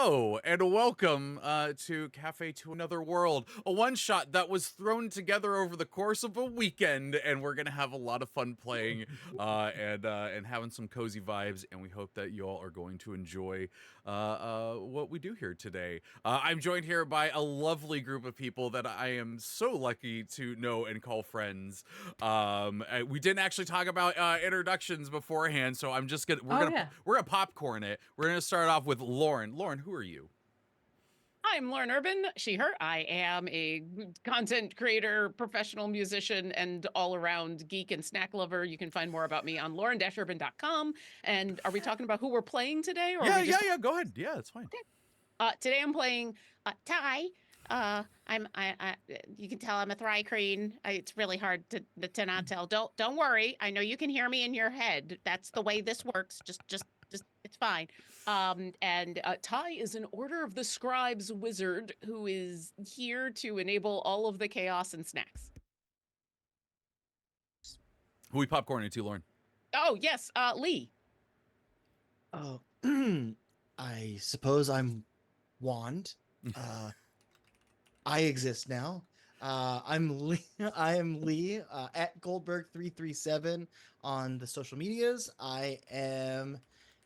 Hello and welcome to Cafe to Another World, a one-shot that was thrown together over the course of a weekend, and we're gonna have a lot of fun playing and having some cozy vibes, and we hope that you all are going to enjoy what we do here today. I'm joined here by a lovely group of people that I am so lucky to know and call friends. We didn't actually talk about introductions beforehand, so I'm just gonna we're gonna popcorn it. We're gonna start off with Lauren. Lauren, who are you? I'm Lauren Urban, she, her. I am a content creator, professional musician, and all-around geek and snack lover. You can find more about me on lauren-urban.com. And are we talking about who we're playing today? Or Yeah, go ahead. Yeah, it's fine. Today I'm playing Ty. You can tell I'm a Thry-Kreen. It's really hard to not tell. Don't worry. I know you can hear me in your head. That's the way this works. Just it's fine. And Ty is an Order of the Scribes wizard who is here to enable all of the chaos and snacks. Who we popcorning to, Lauren? Oh yes, Lee. Oh, I suppose I'm Wand. I exist now. I'm Lee. I am Lee at Goldberg337 on the social medias. I am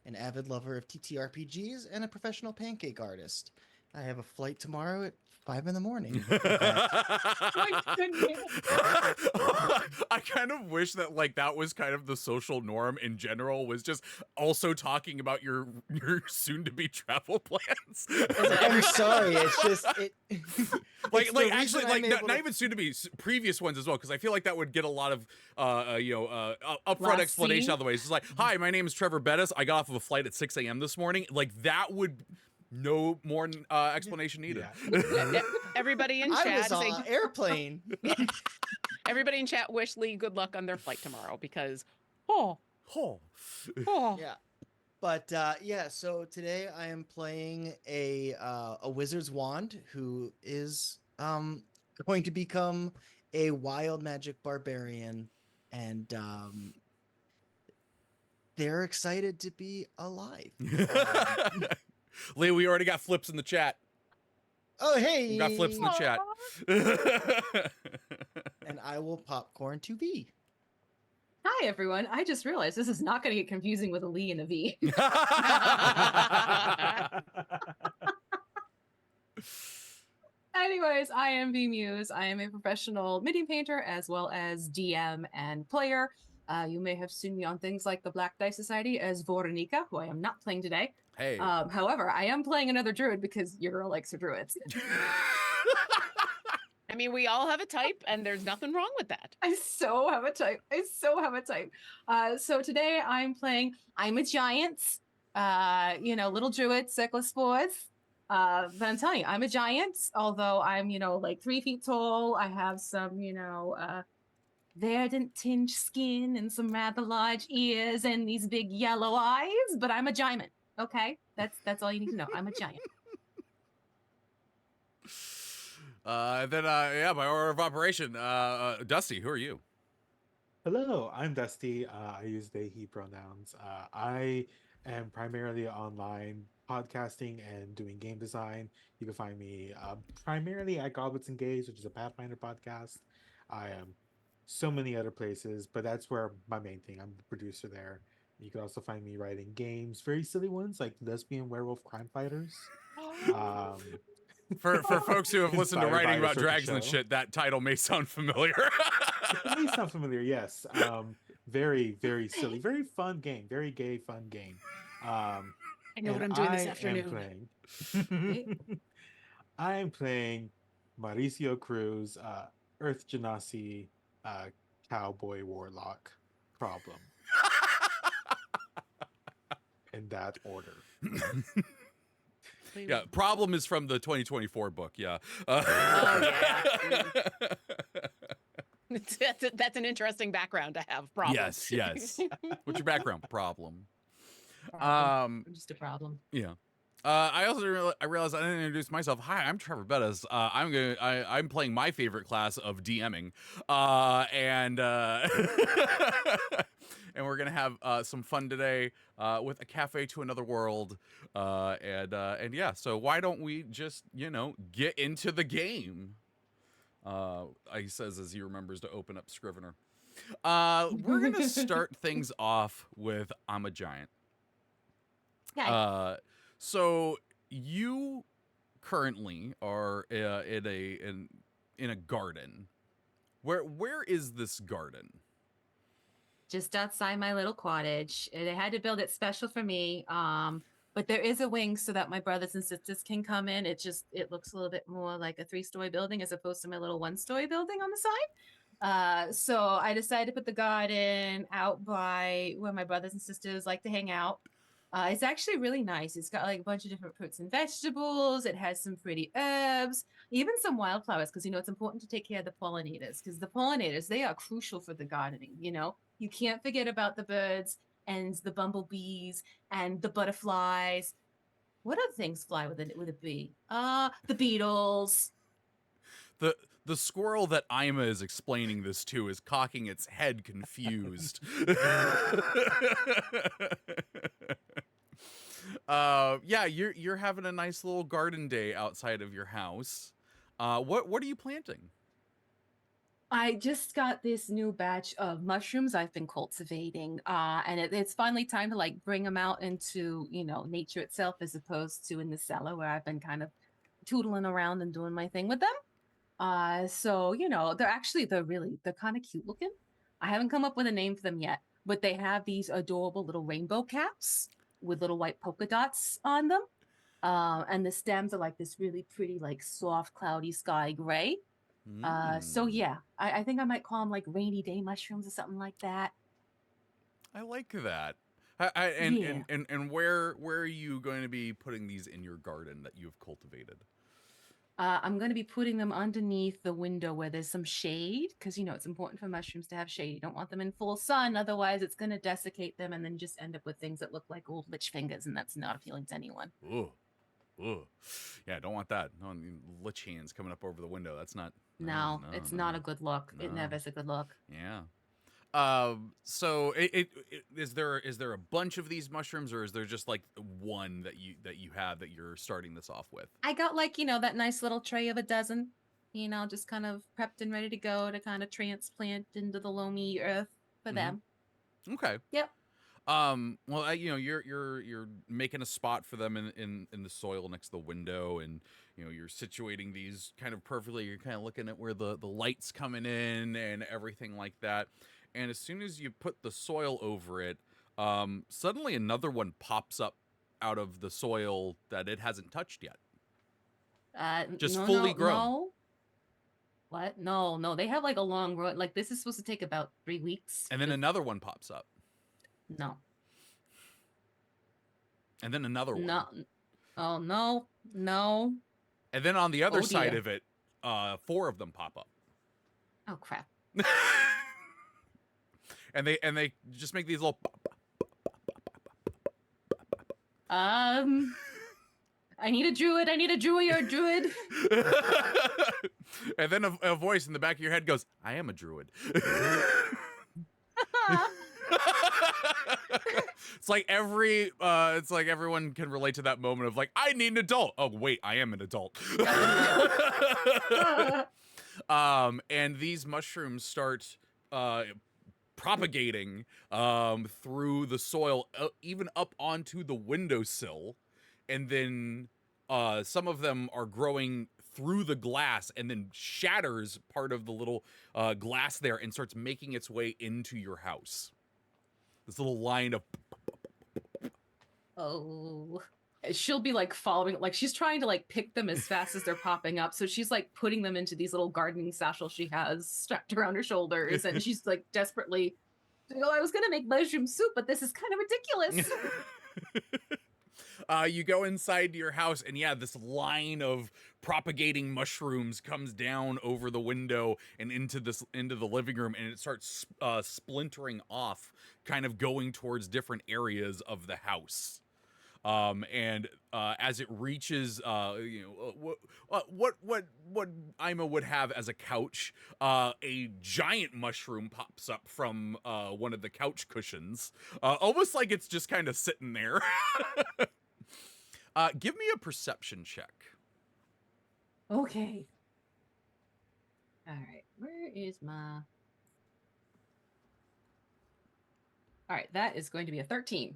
an avid lover of TTRPGs and a professional pancake artist. I have a flight tomorrow at 5 in the morning. I kind of wish that that was kind of the social norm in general, was just also talking about your soon-to-be travel plans. I'm sorry, it's just not even soon-to-be, previous ones as well, because I feel like that would get a lot of upfront explanation out of the way. It's just like, hi, my name is Trevor Bettis. I got off of a flight at 6 a.m. this morning. Like, that would no more explanation needed. Yeah. Everybody in chat I was on an airplane. Everybody in chat wish Lee good luck on their flight tomorrow, because Yeah. But so today I am playing a wizard's wand who is going to become a wild magic barbarian, and they're excited to be alive. Lee, we already got flips in the chat. Oh, hey! We got flips in the chat. And I will popcorn to V. Hi, everyone. I just realized this is not going to get confusing with a Lee and a V. Anyways, I am V Muse. I am a professional mini painter as well as DM and player. You may have seen me on things like the Black Dice Society as Voronika, who I am not playing today. Hey. However, I am playing another druid because your girl likes her druids. I mean, we all have a type, and there's nothing wrong with that. I so have a type. So today I'm a giant, little druid, Cyclospores. But I'm telling you, I'm a giant, although I'm, like 3 feet tall. I have some, verdant tinged skin and some rather large ears and these big yellow eyes, but I'm a giant. Okay, that's all you need to know. I'm a giant. By order of operation, Dusty, who are you? Hello, I'm Dusty. I use they, he pronouns. I am primarily online podcasting and doing game design. You can find me primarily at Goblins Engage, which is a Pathfinder podcast. I am so many other places, but that's where my main thing. I'm the producer there. You can also find me writing games, very silly ones like Lesbian Werewolf Crime Fighters. For folks who have listened to writing about dragons show. And shit, that title may sound familiar. It may sound familiar, yes. Very, very silly, very fun game, very gay, fun game. I know what I'm doing this afternoon. I am playing Mauricio Cruz, Earth Genasi, Cowboy Warlock Problem. In that order. Yeah, Problem is from the 2024 book, yeah. That's an interesting background to have. Problem. Yes. What's your background? Problem. I'm just a problem. Yeah. I also realized I didn't introduce myself. Hi, I'm Trevor Bettis. I'm playing my favorite class of DMing, and we're gonna have some fun today with a cafe to another world. And yeah, so why don't we just get into the game? He says as he remembers to open up Scrivener. We're gonna start things off with I'm a Giant. Okay. So you currently are in a garden. Where is this garden? Just outside my little cottage. They had to build it special for me. But there is a wing so that my brothers and sisters can come in. It looks a little bit more like a 3-story building as opposed to my little 1-story building on the side. So I decided to put the garden out by where my brothers and sisters like to hang out. It's actually really nice. It's got like a bunch of different fruits and vegetables. It has some pretty herbs, even some wildflowers, because it's important to take care of the pollinators, because the pollinators, they are crucial for the gardening. You can't forget about the birds and the bumblebees and the butterflies. What other things fly with a bee? The beetles. The squirrel that Ima is explaining this to is cocking its head confused. Yeah, you're having a nice little garden day outside of your house. What are you planting? I just got this new batch of mushrooms I've been cultivating, and it's finally time to like bring them out into nature itself, as opposed to in the cellar where I've been kind of tootling around and doing my thing with them. So they're kind of cute looking. I haven't come up with a name for them yet, but they have these adorable little rainbow caps with little white polka dots on them. And the stems are like this really pretty, like soft, cloudy sky gray. So Mm, yeah, I think I might call them like rainy day mushrooms or something like that. I like that. And where are you going to be putting these in your garden that you've cultivated? I'm going to be putting them underneath the window where there's some shade, because it's important for mushrooms to have shade. You don't want them in full sun, otherwise it's going to desiccate them and then just end up with things that look like old lich fingers, and that's not appealing to anyone. Ooh, ooh, yeah, don't want that. No, lich hands coming up over the window. That's not. No, it's not a good look. It No. never is a good look. Yeah. So is there a bunch of these mushrooms, or is there just like one that you have that you're starting this off with? I got like, that nice little tray of a dozen, just kind of prepped and ready to go to kind of transplant into the loamy earth for Mhm. them. Okay. Yep. Well, you're making a spot for them in the soil next to the window, and you're situating these kind of perfectly. You're kind of looking at where the light's coming in and everything like that. And as soon as you put the soil over it, suddenly another one pops up out of the soil that it hasn't touched yet. Just No, fully no, grown. no. What? No. They have like a long road. Like this is supposed to take about 3 weeks. And then another one pops up. No. And then another one. No. Oh no. And then on the other Oh, side dear. of it, 4 of them pop up. Oh crap. and they just make these little I need a druid. You're a druid. and then a voice in the back of your head goes, I am a druid. It's like everyone can relate to that moment of like, I need an adult. Oh wait, I am an adult. And these mushrooms start propagating through the soil, even up onto the windowsill, and then some of them are growing through the glass and then shatters part of the little glass there and starts making its way into your house. This little line of Oh. She'll be like following, like she's trying to like pick them as fast as they're popping up. So she's like putting them into these little gardening satchels she has strapped around her shoulders, and she's like desperately, I was gonna make mushroom soup, but this is kind of ridiculous. You go inside your house, and yeah, this line of propagating mushrooms comes down over the window and into the living room, and it starts splintering off, kind of going towards different areas of the house. And as it reaches, what Ima would have as a couch, a giant mushroom pops up from one of the couch cushions, almost like it's just kind of sitting there. Give me a perception check. Okay. All right. Where is my... All right, that is going to be a 13.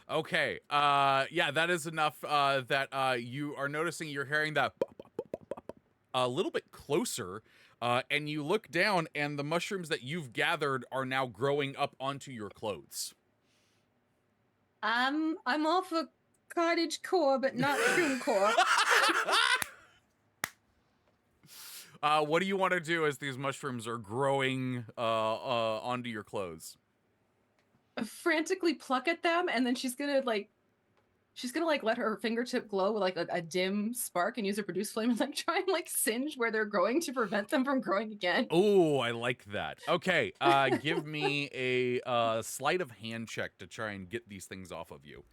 Okay. Yeah, that is enough that you are noticing you're hearing that a little bit closer, and you look down, and the mushrooms that you've gathered are now growing up onto your clothes. I'm all for cottage core, but not shroom core. What do you want to do as these mushrooms are growing onto your clothes? Frantically pluck at them, and then she's gonna like let her fingertip glow with like a dim spark and use a produce flame and like try and like singe where they're growing to prevent them from growing again. Oh, I like that. Okay, give me a sleight of hand check to try and get these things off of you.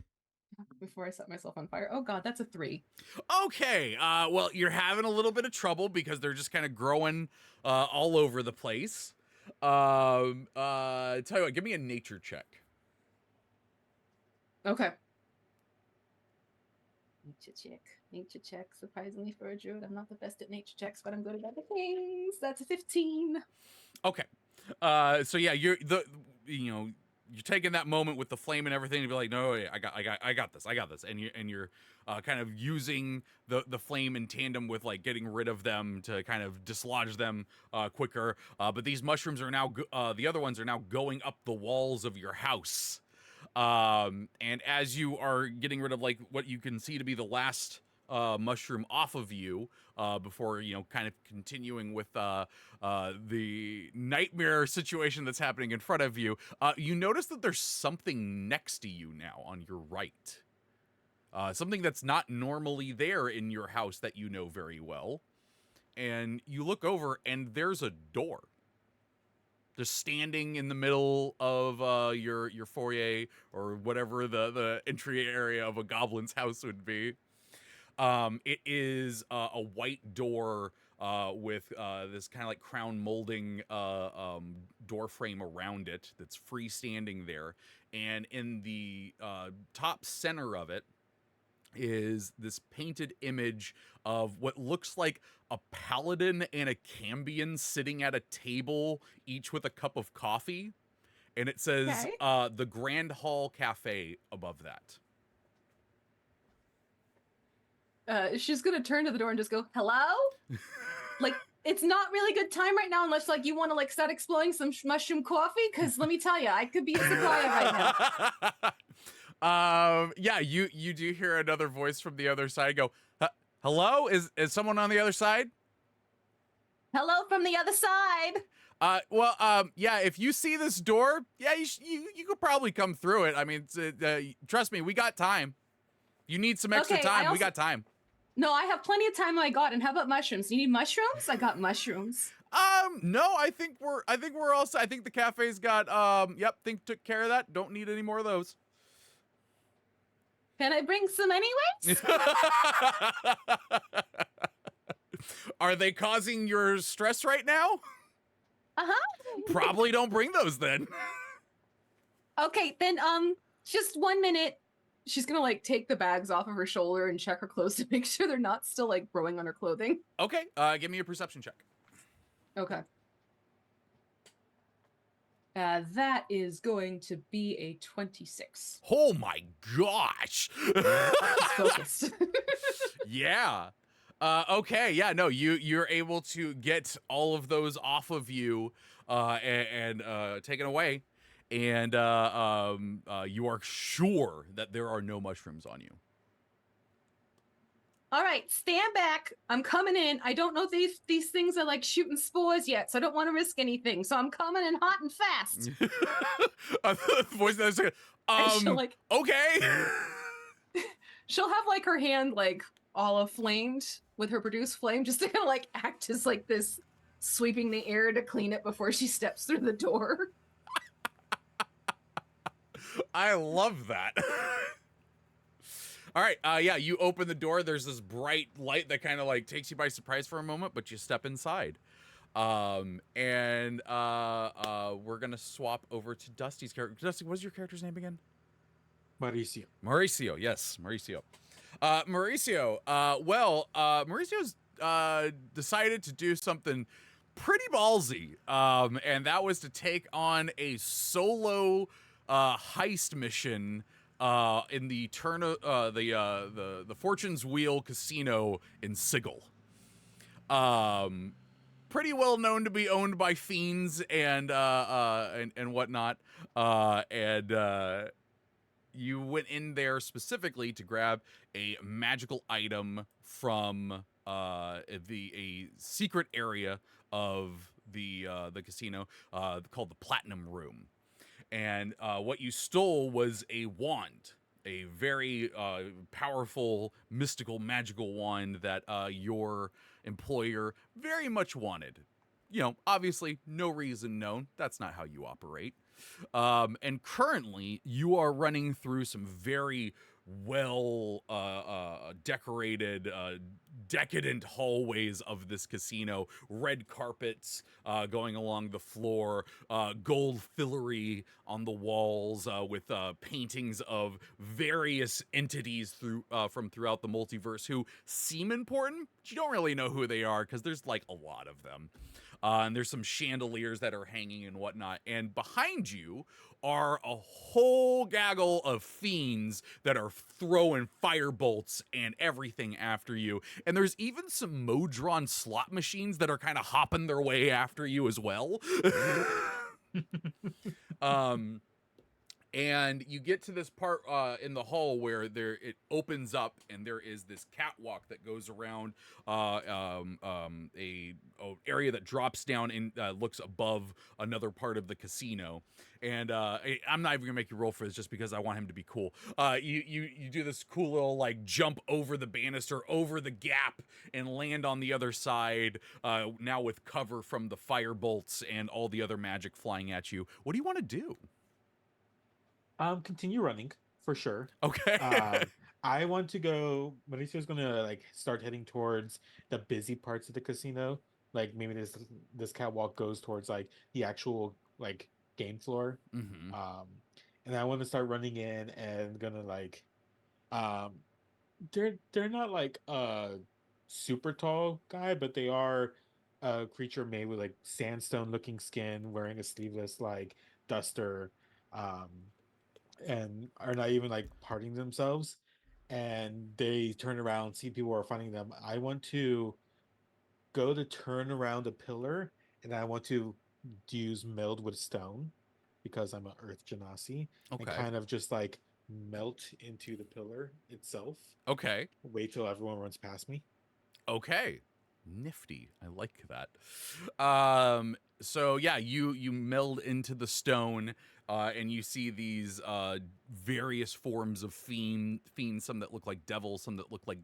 Before I set myself on fire. Oh god, that's a 3. Okay, well, you're having a little bit of trouble because they're just kind of growing all over the place. Tell you what, give me a nature check. Okay. Nature check. Surprisingly for a druid, I'm not the best at nature checks, but I'm good at other things. That's a 15. Okay, so yeah, you're taking that moment with the flame and everything to be like, no, yeah, I got this, and you're kind of using the flame in tandem with like getting rid of them to kind of dislodge them quicker. But these mushrooms are now the other ones are now going up the walls of your house. And as you are getting rid of like what you can see to be the last mushroom off of you, before kind of continuing with the nightmare situation that's happening in front of you, you notice that there's something next to you now on your right. Something that's not normally there in your house that you know very well. And you look over and there's a door. Just standing in the middle of your foyer or whatever the entry area of a goblin's house would be. It is a white door with this kind of like crown molding door frame around it that's freestanding there. And in the top center of it is this painted image of what looks like a paladin and a Cambion sitting at a table, each with a cup of coffee. And it says the Grand Hall Cafe above that. She's gonna turn to the door and just go, hello? Like, it's not really good time right now unless like you want to like start exploring some mushroom coffee, because let me tell you, I could be a supplier right now. Yeah, you do hear another voice from the other side go, hello? Is someone on the other side? Hello from the other side. Yeah, if you see this door, yeah, you could probably come through it. I mean, trust me, we got time. You need some extra Okay, time. We got time. No, I have plenty of time. I got. And how about mushrooms? You need mushrooms? I got mushrooms. No, I think we're all set. I think the cafe's got took care of that. Don't need any more of those. Can I bring some anyways? Are they causing your stress right now? Probably don't bring those then. Okay, then just 1 minute. She's gonna like take the bags off of her shoulder and check her clothes to make sure they're not still like growing on her clothing. Okay, give me a perception check. Okay. That is going to be a 26. Oh my gosh. Focused. Yeah. Okay, yeah, no, you're able to get all of those off of you and taken away. And you are sure that there are no mushrooms on you. All right, stand back. I'm coming in. I don't know if these things are like shooting spores yet, so I don't want to risk anything. So I'm coming in hot and fast. The voice that second. And she'll, like, Okay. she'll have like her hand like all aflamed with her produce flame, just to kind of like act as like this sweeping the air to clean it before she steps through the door. I love that. All right. Yeah, you open the door. There's this bright light that kind of like takes you by surprise for a moment, but you step inside. We're gonna swap over to Dusty's character. Dusty, what's your character's name again? Mauricio. Mauricio. Yes, Mauricio. Mauricio's decided to do something pretty ballsy, and that was to take on a solo heist mission in the the Fortune's Wheel Casino in Sigil. Pretty well known to be owned by fiends and whatnot. You went in there specifically to grab a magical item from a secret area of the casino called the Platinum Room. And what you stole was a wand, a very powerful, mystical, magical wand that your employer very much wanted. You know, obviously, no reason known. That's not how you operate. And currently, you are running through some very well decorated, decadent hallways of this casino. Red carpets going along the floor, gold fillery on the walls with paintings of various entities from throughout the multiverse who seem important, but you don't really know who they are because there's like a lot of them. And there's some chandeliers that are hanging and whatnot. And behind you are a whole gaggle of fiends that are throwing fire bolts and everything after you. And there's even some Modron slot machines that are kind of hopping their way after you as well. And you get to this part in the hall where it opens up and there is this catwalk that goes around a area that drops down and looks above another part of the casino. And I'm not even gonna make you roll for this just because I want him to be cool. You do this cool little like jump over the banister, over the gap, and land on the other side. Now with cover from the fire bolts and all the other magic flying at you. What do you want to do? Continue running for sure. Okay. I want to go. Mauricio's gonna like start heading towards the busy parts of the casino. Like maybe this catwalk goes towards like the actual like game floor. Mm-hmm. And I want to start running in and gonna like, they're not like a super tall guy, but they are a creature made with like sandstone looking skin, wearing a sleeveless like duster. And are not even like parting themselves, and they turn around, see people are finding them. I want to go to turn around a pillar, and I want to use meld with stone because I'm an earth genasi, and Okay. kind of just like melt into the pillar itself. Okay. Wait till everyone runs past me. Okay. Nifty. I like that. So yeah, you meld into the stone, and you see these various forms of fiends, some that look like devils, some that look like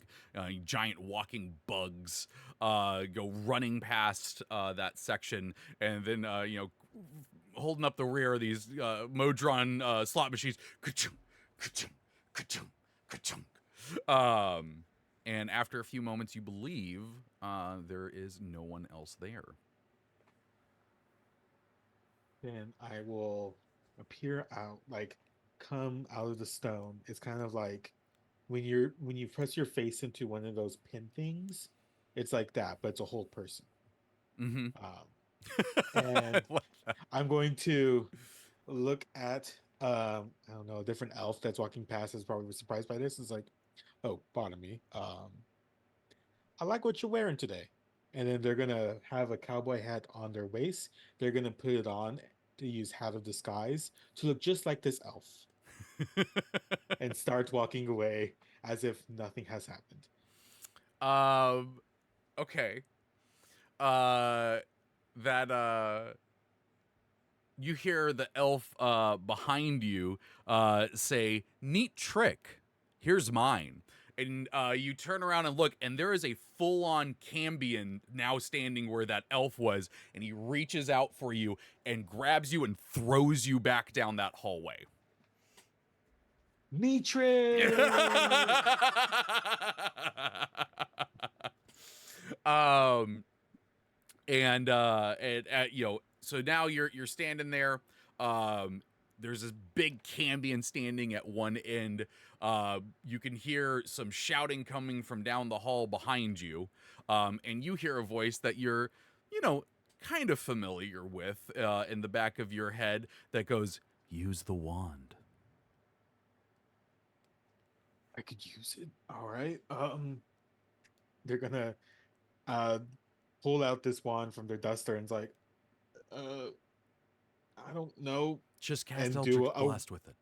giant walking bugs, go running past that section, and then holding up the rear of these Modron slot machines. Ka-chung, ka-chung, ka-chung, ka-chung. And after a few moments, you believe there is no one else there. Then I will appear out, like come out of the stone. It's kind of like when you press your face into one of those pin things. It's like that, but it's a whole person. Mm-hmm. And I'm going to look at I don't know, a different elf that's walking past is probably surprised by this. It's like, oh, pardon me. I like what you're wearing today. And then they're gonna have a cowboy hat on their waist. They're gonna put it on to use hat of disguise to look just like this elf and start walking away as if nothing has happened. Okay. You hear the elf behind you say, "Neat trick. Here's mine." And you turn around and look, and there is a full-on Cambion now standing where that elf was, and he reaches out for you and grabs you and throws you back down that hallway. Nitro. um and you know, so now you're standing there. There's this big Cambion standing at one end. You can hear some shouting coming from down the hall behind you. And you hear a voice that you're, you know, kind of familiar with in the back of your head that goes, use the wand. I could use it. All right. They're gonna uh pull out this wand from their duster and it's like, I don't know. Just cast And Eldritch do a Blast with it.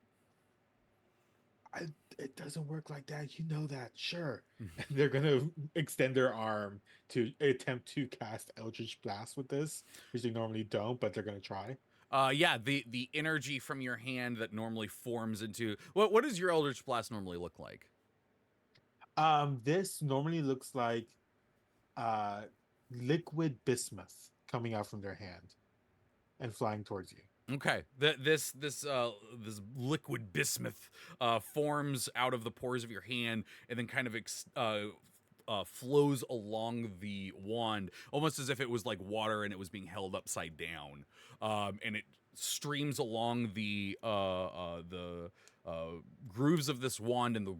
it doesn't work like that. You know that, sure. And they're gonna extend their arm to attempt to cast Eldritch Blast with this, which they normally don't, but they're gonna try. Yeah, the energy from your hand that normally forms into what does your Eldritch Blast normally look like? This normally looks like liquid bismuth coming out from their hand and flying towards you. Okay, this liquid bismuth forms out of the pores of your hand and then kind of flows along the wand, almost as if it was like water and it was being held upside down. And it streams along the grooves of this wand and the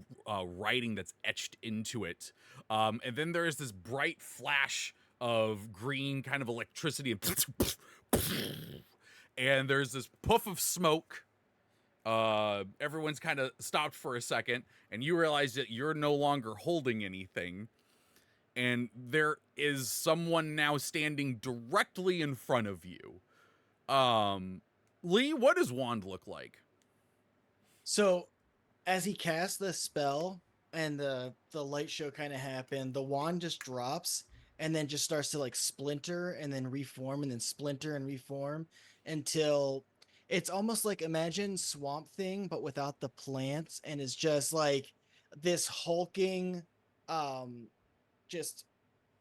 writing that's etched into it. And then there is this bright flash of green kind of electricity and there's this puff of smoke. Everyone's kind of stopped for a second, and you realize that you're no longer holding anything. And there is someone now standing directly in front of you. Lee, what does wand look like? So, as he casts the spell and the light show kind of happened, the wand just drops and then just starts to like splinter and then reform and then splinter and reform until it's almost like, imagine Swamp Thing but without the plants, and it's just like this hulking just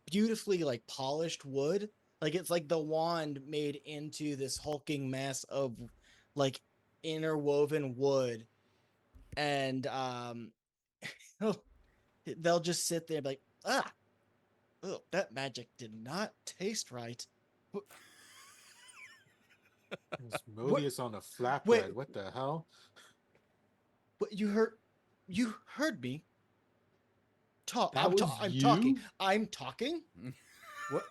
beautifully like polished wood. Like it's like the wand made into this hulking mass of like interwoven wood. And they'll just sit there and be like, oh, that magic did not taste right. Modius on a flatbread. What the hell? But you heard me. That I'm was talking. you? I'm talking. What?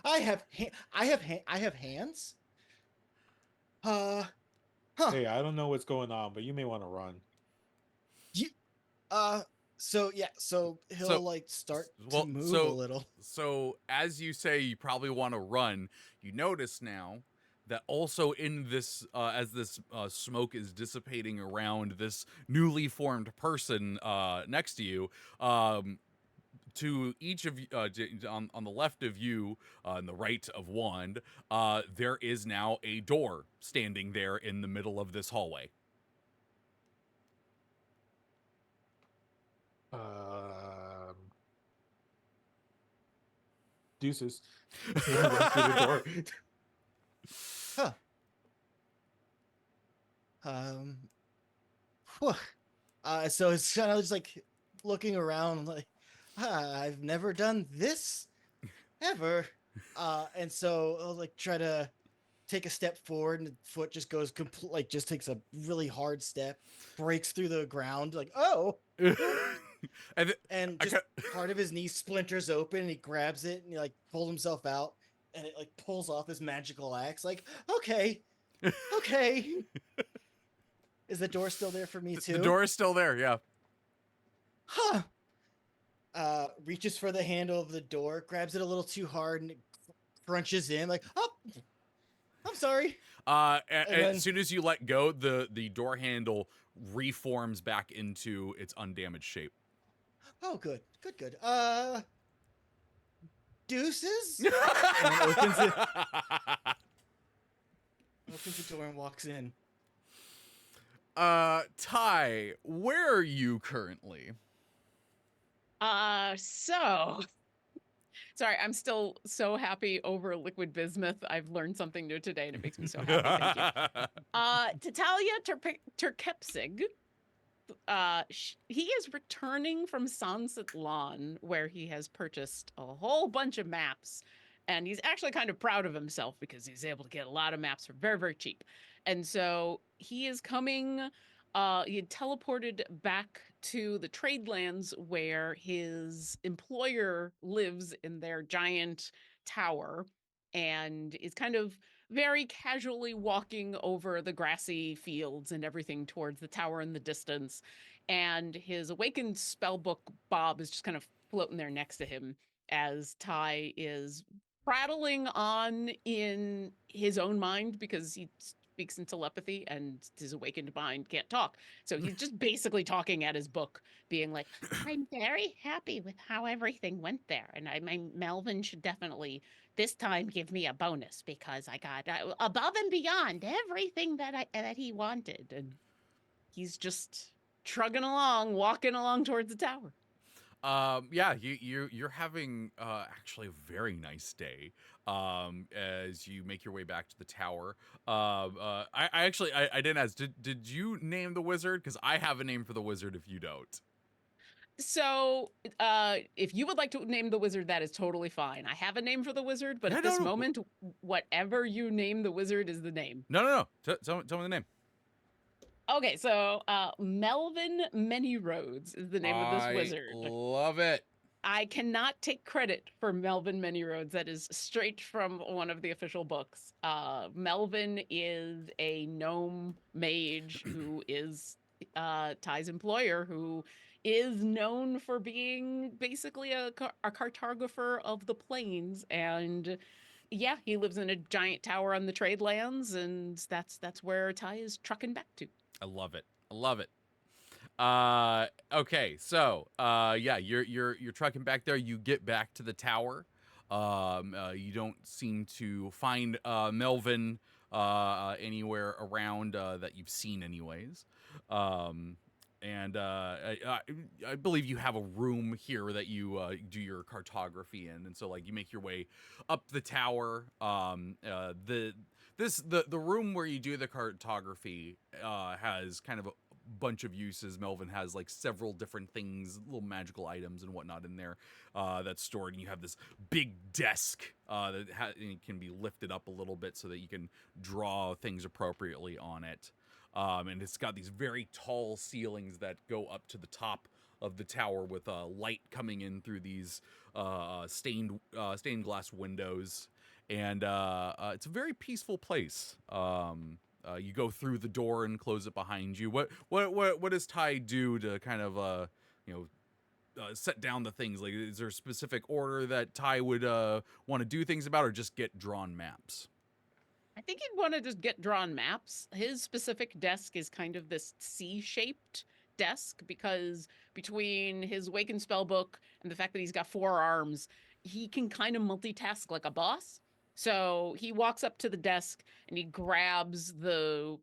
I have hands. Huh. Hey, I don't know what's going on, but you may want to run. So he'll So- like start well, to move so- a little. So as you say, you probably want to run. You notice now that also in this, as this smoke is dissipating around this newly formed person next to you, to each of you, on the left of you, and the right of Wand, there is now a door standing there in the middle of this hallway. Deuces. Run through the door. Huh. Whew. So it's kind of just like looking around, like, I've never done this ever. And so I'll like try to take a step forward, and the foot just goes complete, like just takes a really hard step, breaks through the ground, like, oh, And and I just part of his knee splinters open, and he grabs it, and he like pulls himself out, and it like pulls off his magical axe. Like, okay. Is the door still there for me too? the door is still there, yeah. Huh. Reaches for the handle of the door, grabs it a little too hard, and it crunches in. Like, oh, I'm sorry. As then- soon as you let go, the door handle reforms back into its undamaged shape. Oh, good. Deuces. opens Opens the door and walks in. Ty, where are you currently? So Sorry, I'm still so happy over liquid bismuth. I've learned something new today, and it makes me so happy. Thank you. Tatalia Terkepsig. He is returning from Sunset Lawn, where he has purchased a whole bunch of maps, and he's actually kind of proud of himself because he's able to get a lot of maps for very, very cheap. And so he is coming. He had teleported back to the Tradelands, where his employer lives in their giant tower, and is kind of very casually walking over the grassy fields and everything towards the tower in the distance. And his awakened spellbook Bob is just kind of floating there next to him as Ty is prattling on in his own mind, because he speaks in telepathy and his awakened mind can't talk. So he's just basically talking at his book, being like, I'm very happy with how everything went there. And Melvin should definitely this time give me a bonus, because I got above and beyond everything that he wanted. And he's just trugging along, walking along towards the tower. Yeah, you're having actually a very nice day as you make your way back to the tower. I didn't ask, did you name the wizard? Because I have a name for the wizard if you don't. So, if you would like to name the wizard, that is totally fine. I have a name for the wizard, but Yeah, at this no. moment, whatever you name the wizard is the name. No. Tell me the name. Okay, so Melvin Many Roads is the name of this wizard. Love it. I cannot take credit for Melvin Many Roads. That is straight from one of the official books. Melvin is a gnome mage who is Ty's employer, who is known for being basically a cartographer of the plains. And yeah, he lives in a giant tower on the Tradelands, and that's where Ty is trucking back to. I love it. Okay, so yeah, you're trucking back there. You get back to the tower. You don't seem to find Melvin anywhere around that you've seen, anyways. And I believe you have a room here that you do your cartography in, and so like you make your way up the tower. The room where you do the cartography has kind of a bunch of uses. Melvin has like several different things, little magical items and whatnot in there that's stored, and you have this big desk that it can be lifted up a little bit so that you can draw things appropriately on it. And it's got these very tall ceilings that go up to the top of the tower with light coming in through these stained glass windows. And it's a very peaceful place. You go through the door and close it behind you. What does Ty do to kind of set down the things? Like, is there a specific order that Ty would want to do things about, or just get drawn maps? I think he'd want to just get drawn maps. His specific desk is kind of this C-shaped desk, because between his Awakened Spellbook and the fact that he's got 4 arms, he can kind of multitask like a boss. So he walks up to the desk and he grabs the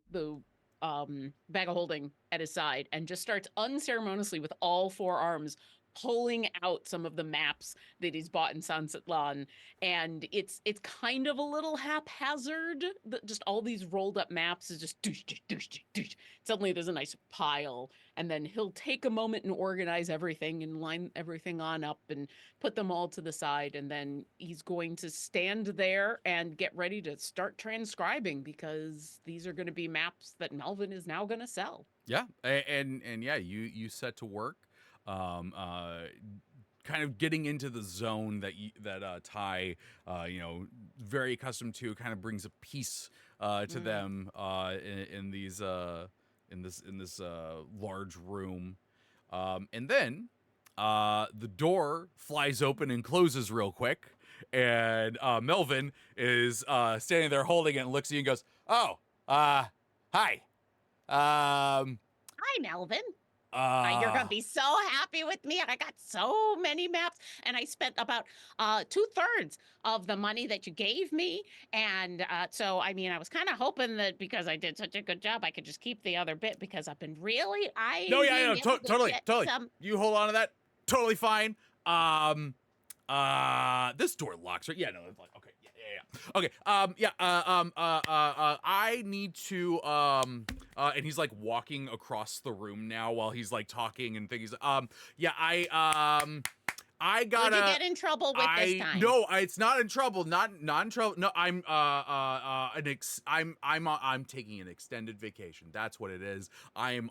bag of holding at his side and just starts unceremoniously with all 4 arms pulling out some of the maps that he's bought in Sunset Lawn. And it's kind of a little haphazard. Just all these rolled up maps is just doosh, doosh, doosh, doosh, doosh. Suddenly there's a nice pile, and then he'll take a moment and organize everything and line everything on up and put them all to the side. And then he's going to stand there and get ready to start transcribing, because these are going to be maps that Melvin is now going to sell. Yeah, and yeah, you set to work. Kind of getting into the zone that Ty, very accustomed to, kind of brings a peace to them in this large room, and then the door flies open and closes real quick, and Melvin is standing there holding it and looks at you and goes, "Oh, hi, Hi, Melvin. You're gonna be so happy with me. I got so many maps, and I spent about 2/3 of the money that you gave me. And so, I mean, I was kind of hoping that because I did such a good job, I could just keep the other bit, because I've been really totally. You hold on to that. Totally fine. This door locks, right? Yeah, no, it's like, okay, yeah. Okay, I need to, and he's like walking across the room now while he's like talking and things. I Who'd gotta. you get in trouble with this time? No, it's not in trouble. Not in trouble. No, I'm I'm taking an extended vacation. That's what it is. I'm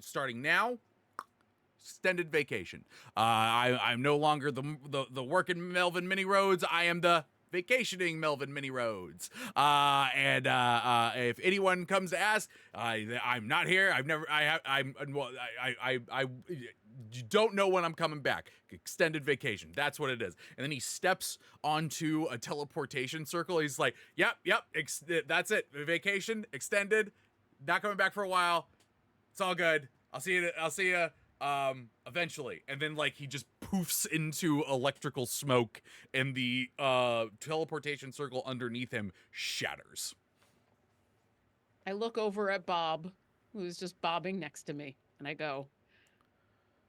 starting now. Extended vacation. I'm no longer the working Melvin Mini Roads. I am the vacationing Melvin Mini Roads. If anyone comes to ask, I'm not here. I've never. I you don't know when I'm coming back. Extended vacation. That's what it is. And then he steps onto a teleportation circle. He's like, yep. That's it. Vacation extended. Not coming back for a while. It's all good. I'll see you. Eventually. And then like he just poofs into electrical smoke and the teleportation circle underneath him shatters. I look over at Bob, who's just bobbing next to me, and I go,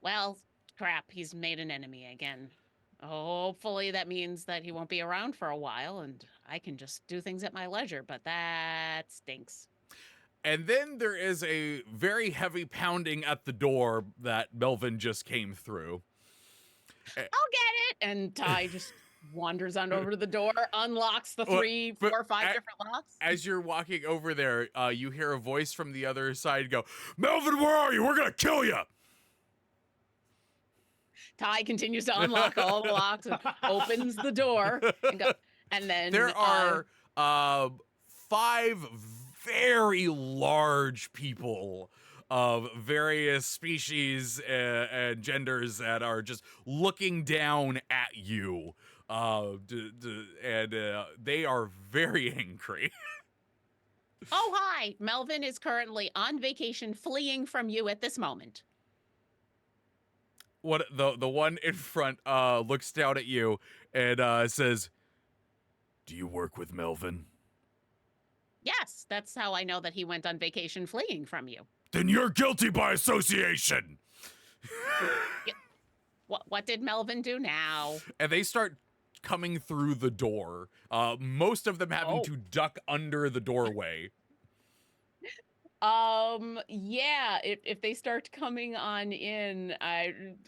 well, crap, he's made an enemy again. Hopefully that means that he won't be around for a while and I can just do things at my leisure, but that stinks. And then there is a very heavy pounding at the door that Melvin just came through. I'll get it. And Ty just wanders on over to the door, unlocks the 3, 4, 5 different locks. As you're walking over there, you hear a voice from the other side go, Melvin, where are you? We're going to kill you. Ty continues to unlock all the locks and opens the door. And then there are 5 very large people of various species and genders that are just looking down at you. They are very angry. Oh, hi. Melvin is currently on vacation fleeing from you at this moment. What the one in front looks down at you and says, "Do you work with Melvin?" Yes, that's how I know that he went on vacation fleeing from you. Then you're guilty by association. What did Melvin do now? And they start coming through the door. Most of them having to duck under the doorway. Yeah, if they start coming on in,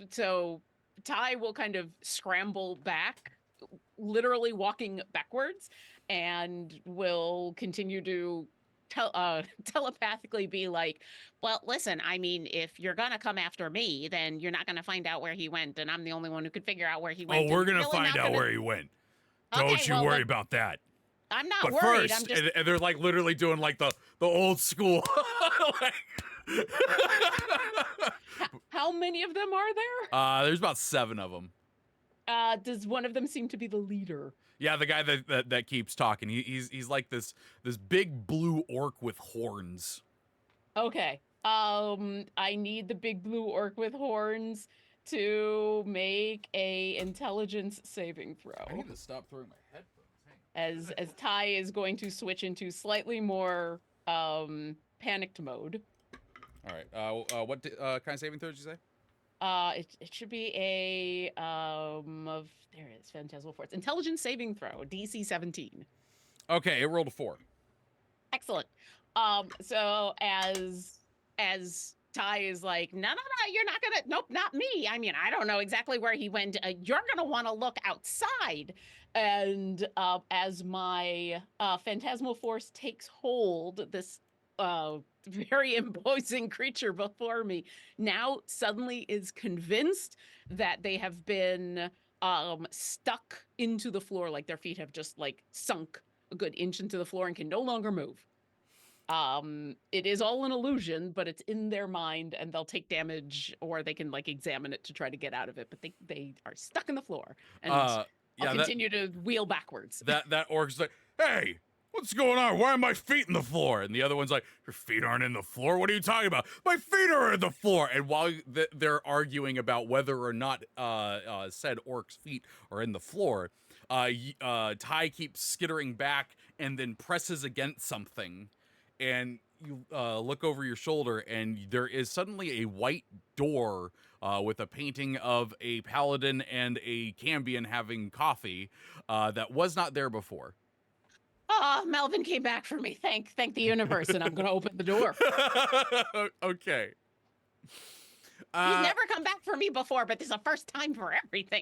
so Ty will kind of scramble back, literally walking backwards, and will continue to telepathically be like, well, listen, I mean, if you're gonna come after me, then you're not gonna find out where he went, and I'm the only one who could figure out where he went. Oh, we're gonna find out where he went. Don't you worry about that. I'm not but worried. First, I'm just. And they're like literally doing like the old school. How many of them are there? There's about 7 of them. Does one of them seem to be the leader? Yeah, the guy that keeps talking. He's like this big blue orc with horns. Okay. I need the big blue orc with horns to make a intelligence saving throw. I need to stop throwing my headphones. As Ty is going to switch into slightly more panicked mode. All right. What kind of saving throw did you say? It should be a there it is, Phantasmal Force. Intelligence saving throw, DC 17. Okay, it rolled a 4. Excellent. So as Ty is like, no, you're not gonna, nope, not me. I mean, I don't know exactly where he went. You're gonna want to look outside. And as my Phantasmal Force takes hold, this very imposing creature before me now suddenly is convinced that they have been stuck into the floor, like their feet have just like sunk a good inch into the floor and can no longer move. It is all an illusion, but it's in their mind, and they'll take damage, or they can like examine it to try to get out of it, but they are stuck in the floor, and I'll continue to wheel backwards. That orc's like, hey, what's going on? Why are my feet in the floor? And the other one's like, your feet aren't in the floor? What are you talking about? My feet are in the floor. And while they're arguing about whether or not said orc's feet are in the floor, Ty keeps skittering back and then presses against something. And you look over your shoulder, and there is suddenly a white door with a painting of a paladin and a Cambion having coffee that was not there before. Oh, Melvin came back for me. Thank the universe, and I'm gonna open the door. Okay. He's never come back for me before, but this is the first time for everything.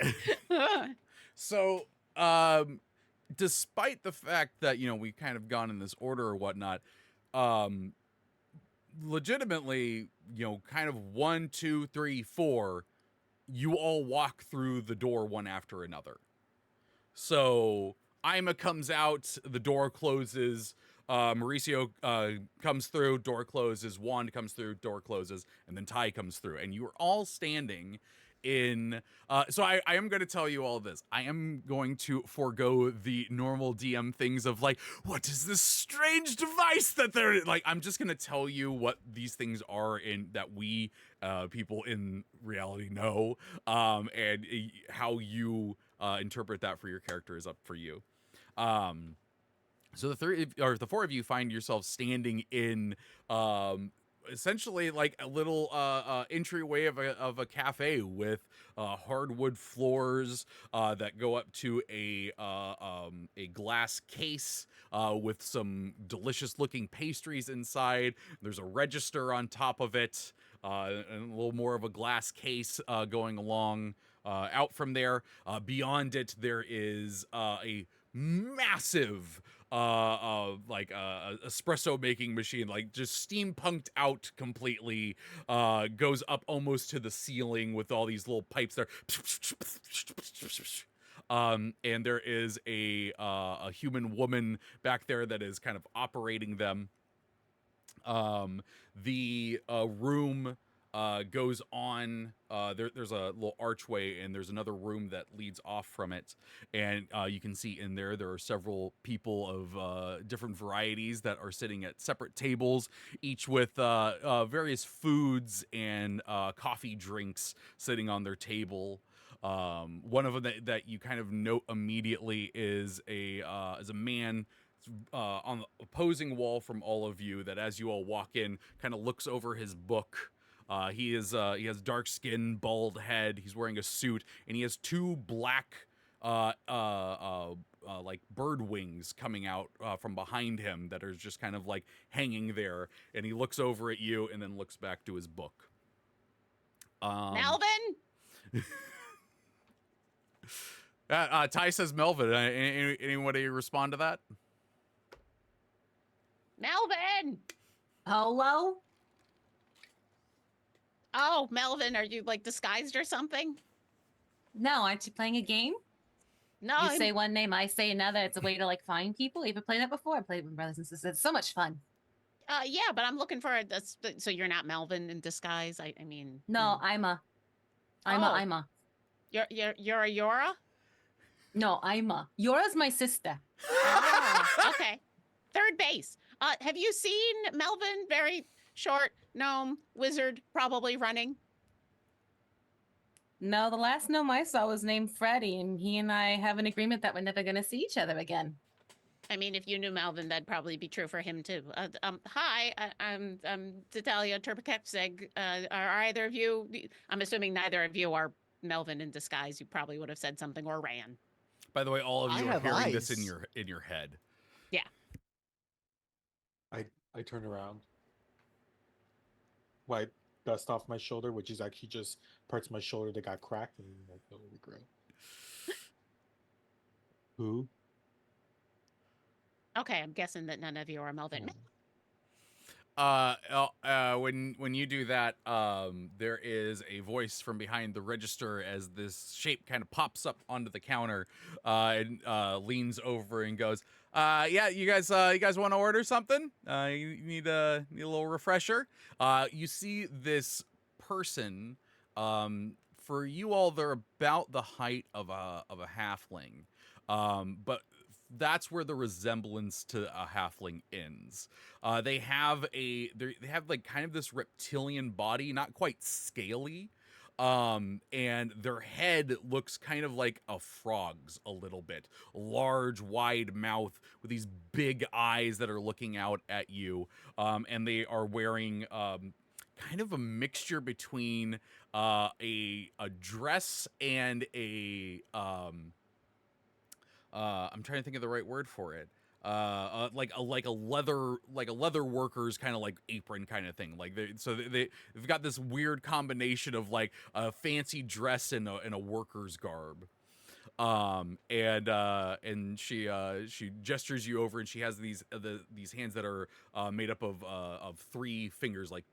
So, despite the fact that, you know, we've kind of gone in this order or whatnot, legitimately, you know, kind of 1, 2, 3, 4, you all walk through the door one after another. So, Ima comes out, the door closes, Mauricio comes through, door closes, Wand comes through, door closes, and then Ty comes through. And you are all standing in so I am going to tell you all this. I am going to forego the normal DM things of like, what is this strange device that they're like? I'm just going to tell you what these things are in that we people in reality know, and how you interpret that for your character is up for you. So the four of you find yourselves standing in essentially like a little entryway of a cafe with hardwood floors that go up to a glass case with some delicious looking pastries inside. There's a register on top of it, and a little more of a glass case going along out from there. Beyond it, there is a massive espresso making machine, like just steampunked out completely, goes up almost to the ceiling with all these little pipes there. And there is a human woman back there that is kind of operating them. The room goes on. There's a little archway, and there's another room that leads off from it. And you can see in there are several people of different varieties that are sitting at separate tables, each with various foods and coffee drinks sitting on their table. One of them that you kind of note immediately is a man on the opposing wall from all of you that, as you all walk in, kind of looks over his book. He has dark skin, bald head. He's wearing a suit, and he has two black like bird wings coming out from behind him that are just kind of like hanging there. And he looks over at you and then looks back to his book. Melvin? Ty says Melvin. Anybody respond to that? Melvin! Hello? Oh, Melvin, are you like disguised or something? No, aren't you playing a game? No, You say one name, I say another. It's a way to like find people. You ever played that before? I played with brothers and sisters. It's so much fun. yeah, but I'm looking for so you're not Melvin in disguise. I mean, No, I'm a. Oh. You're a Yora. No, I'm a. Yora's my sister. Oh, okay. Third base. Have you seen Melvin? Very short gnome wizard, probably running. No, the last gnome I saw was named Freddy, and he and I have an agreement that we're never going to see each other again. I mean, if you knew Melvin, that'd probably be true for him too. Hi, I'm Tatalia Turpakepseg. Are either of you? I'm assuming neither of you are Melvin in disguise. You probably would have said something or ran. By the way, all of I you are have hearing this eyes. in your head. I turn around, wipe dust off my shoulder, which is actually just parts of my shoulder that got cracked and like they'll regrow. Who? Okay, I'm guessing that none of you are Melvin. When you do that, there is a voice from behind the register as this shape kind of pops up onto the counter, and leans over and goes, "Yeah, you guys want to order something? You need a little refresher." You see this person. For you all, they're about the height of a halfling, but that's where the resemblance to a halfling ends. They have like kind of this reptilian body, not quite scaly, and their head looks kind of like a frog's a little bit. Large, wide mouth with these big eyes that are looking out at you, and they are wearing kind of a mixture between a dress and a I'm trying to think of the right word for it. Like a leather worker's kind of like apron kind of thing. Like they've got this weird combination of like a fancy dress and a worker's garb. And she gestures you over, and she has these hands that are made up of 3 fingers, like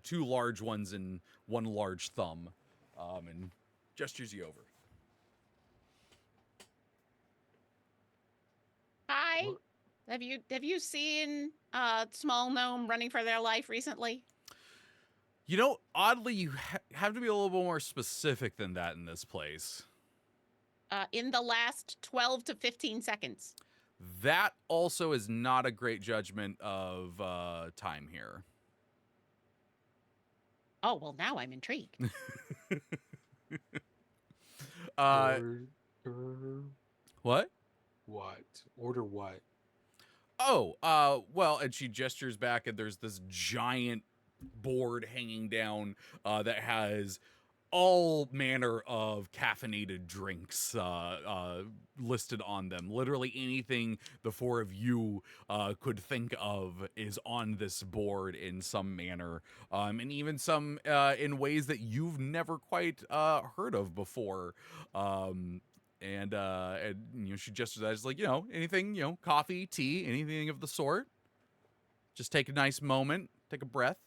2 large ones and 1 large thumb, and gestures you over. Hi. What? Have you seen Small Gnome running for their life recently? You know, oddly, you have to be a little bit more specific than that in this place. In the last 12 to 15 seconds. That also is not a great judgment of time here. Oh, well, now I'm intrigued. Order What? what? Order what? Oh, well, and she gestures back, and there's this giant board hanging down that has all manner of caffeinated drinks listed on them. Literally anything the 4 of you could think of is on this board in some manner, and even some in ways that you've never quite heard of before. And you know, she gestures that as like, you know, anything, you know, coffee, tea, anything of the sort. Just take a nice moment, take a breath.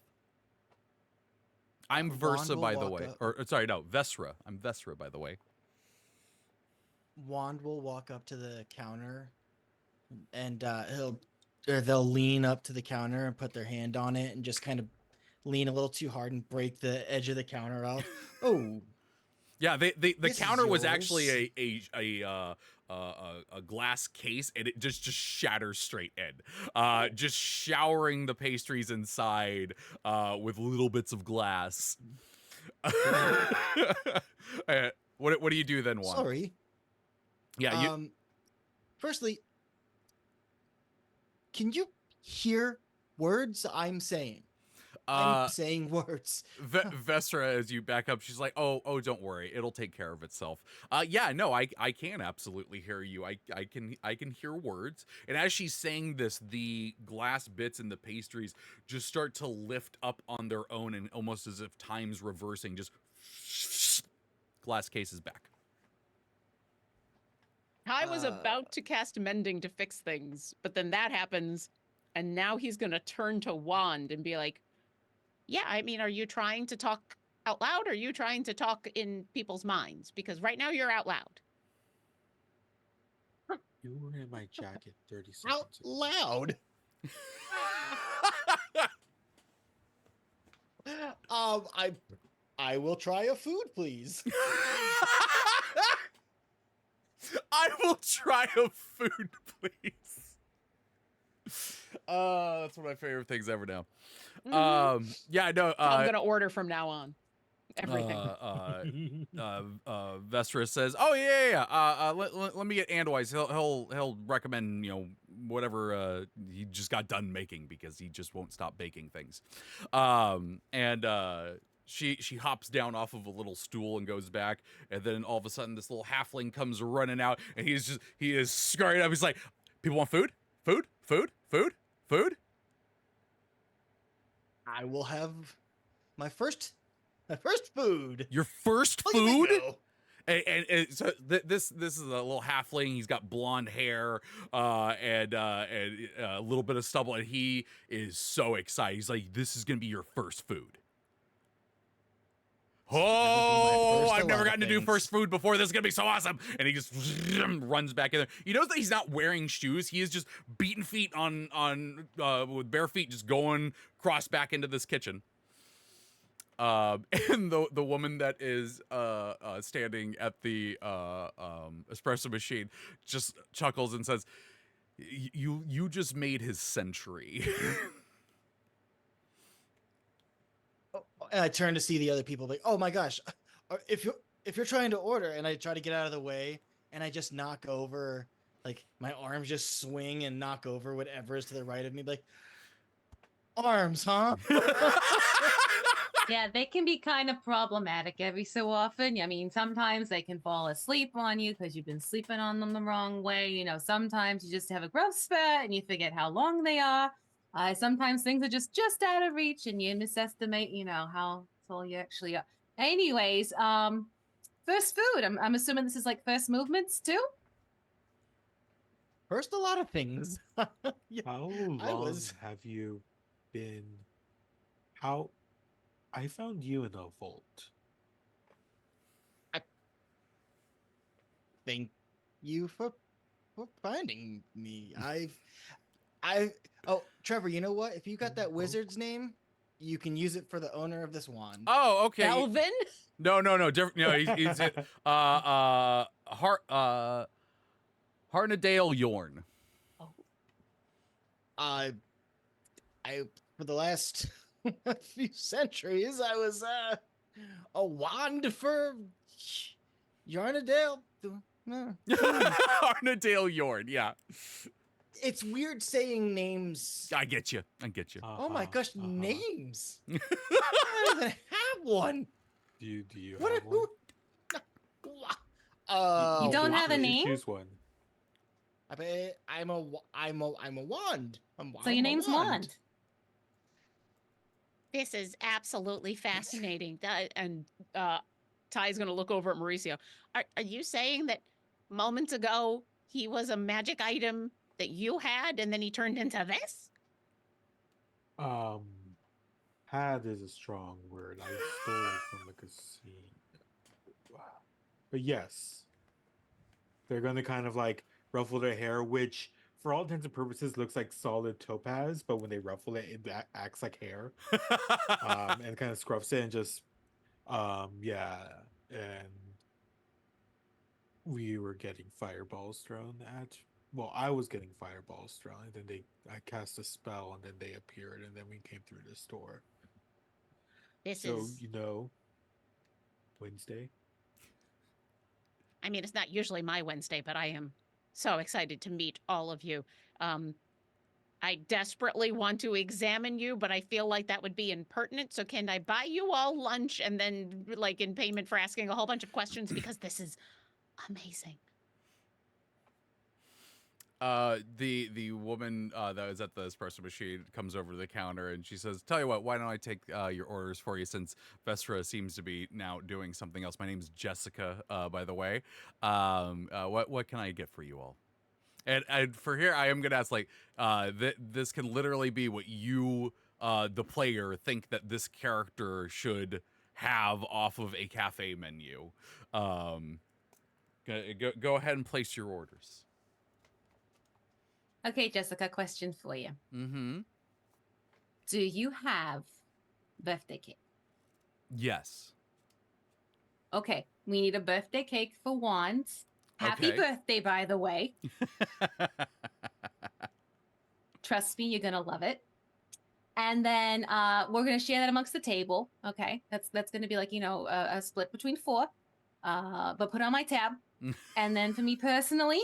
I'm Juan Versa, will by the walk way. up. Or sorry, no, Vesra. I'm Vesra, by the way. Wand will walk up to the counter, and they'll lean up to the counter and put their hand on it, and just kind of lean a little too hard and break the edge of the counter off. Oh, Yeah, the This is counter was yours. actually a glass case, and it just shatters straight in, just showering the pastries inside with little bits of glass. What do you do then, Juan? sorry. Yeah, you Firstly, can you hear words I'm saying? I'm saying words. Vesra, as you back up, she's like, "Oh, don't worry, it'll take care of itself." Yeah, no, I can absolutely hear you. I can hear words, and as she's saying this, the glass bits and the pastries just start to lift up on their own, and almost as if time's reversing, just glass case is back. I was about to cast Mending to fix things, but then that happens, and now he's going to turn to Wand and be like, yeah, I mean, are you trying to talk out loud, or are you trying to talk in people's minds? Because right now you're out loud. You were in my jacket 30 Out seconds ago. loud. I will try a food, please. I will try a food, please. That's one of my favorite things ever now. Yeah, no. I'm going to order from now on. Everything. Vestra says, "Oh yeah. Let me get Andwise. He'll recommend, you know, whatever he just got done making, because he just won't stop baking things." She hops down off of a little stool and goes back, and then all of a sudden this little halfling comes running out, and he is scurrying up. He's like, "People want food? Food? Food? Food? Food?" I will have my first food. Your first Look at me food? go. And so this is a little halfling. He's got blonde hair and a little bit of stubble, and he is so excited. He's like, "This is gonna be your first food." Oh, first I've of never lot of gotten to do things. first food before. This is gonna be so awesome! And he just runs back in there. You notice that he's not wearing shoes. He is just beaten feet on with bare feet, just going cross back into this kitchen. And the woman that is standing at the espresso machine just chuckles and says, "You just made his century." And I turn to see the other people, like, oh my gosh, if you're trying to order, and I try to get out of the way, and I just knock over, like my arms just swing and knock over whatever is to the right of me, like, arms, huh? Yeah, they can be kind of problematic every so often. I mean, sometimes they can fall asleep on you because you've been sleeping on them the wrong way. You know, sometimes you just have a growth spurt and you forget how long they are. Sometimes things are just out of reach and you misestimate, you know, how tall you actually are. Anyways, first food. I'm assuming this is like first movements too. First, a lot of things. Yeah, How I long was. have you been? How I found you in a vault. Thank you for finding me. I. Oh, Trevor, you know what? If you got that Oh. wizard's name, you can use it for the owner of this wand. Oh, okay. Belvin? No, different. No, he's Harnadale Yorn. Oh, I for the last few centuries, I was a wand for Yarnadale. Harnadale Yorn. Yeah, It's weird saying names. I get you. Oh my gosh, Uh-huh. names! I don't even have one. Do you What? have one? Oh, You don't have a you name? Choose one. I'm a wand. So your name's Wand. this is absolutely fascinating. And Ty's going to look over at Mauricio. Are you saying that moments ago he was a magic item that you had and then he turned into this? Had is a strong word. I stole it from the casino. Wow. But yes, they're gonna kind of like ruffle their hair, which for all intents and purposes looks like solid topaz, but when they ruffle it, it acts like hair. And kind of scruffs it and just yeah, and we were getting fireballs thrown at. Well, I was getting fireballs thrown, and then I cast a spell, and then they appeared, and then we came through the store. This So is, you know, Wednesday. I mean, it's not usually my Wednesday, but I am so excited to meet all of you. I desperately want to examine you, but I feel like that would be impertinent. So can I buy you all lunch and then, like, in payment for asking a whole bunch of questions? Because this is amazing. The woman that was at the espresso machine comes over to the counter and she says, "Tell you what, why don't I take your orders for you since Vestra seems to be now doing something else. My name's Jessica, by the way. What can I get for you all?" And for here, I am gonna ask, like, this can literally be what you, the player, think that this character should have off of a cafe menu. Go ahead and place your orders. Okay, Jessica, question for you. Mm-hmm. Do you have birthday cake? Yes. Okay, we need a birthday cake for Wand. Happy Okay. birthday, by the way. Trust me, you're gonna love it. And then we're gonna share that amongst the table. Okay, that's gonna be like, you know, a split between 4. But put on my tab. And then for me personally,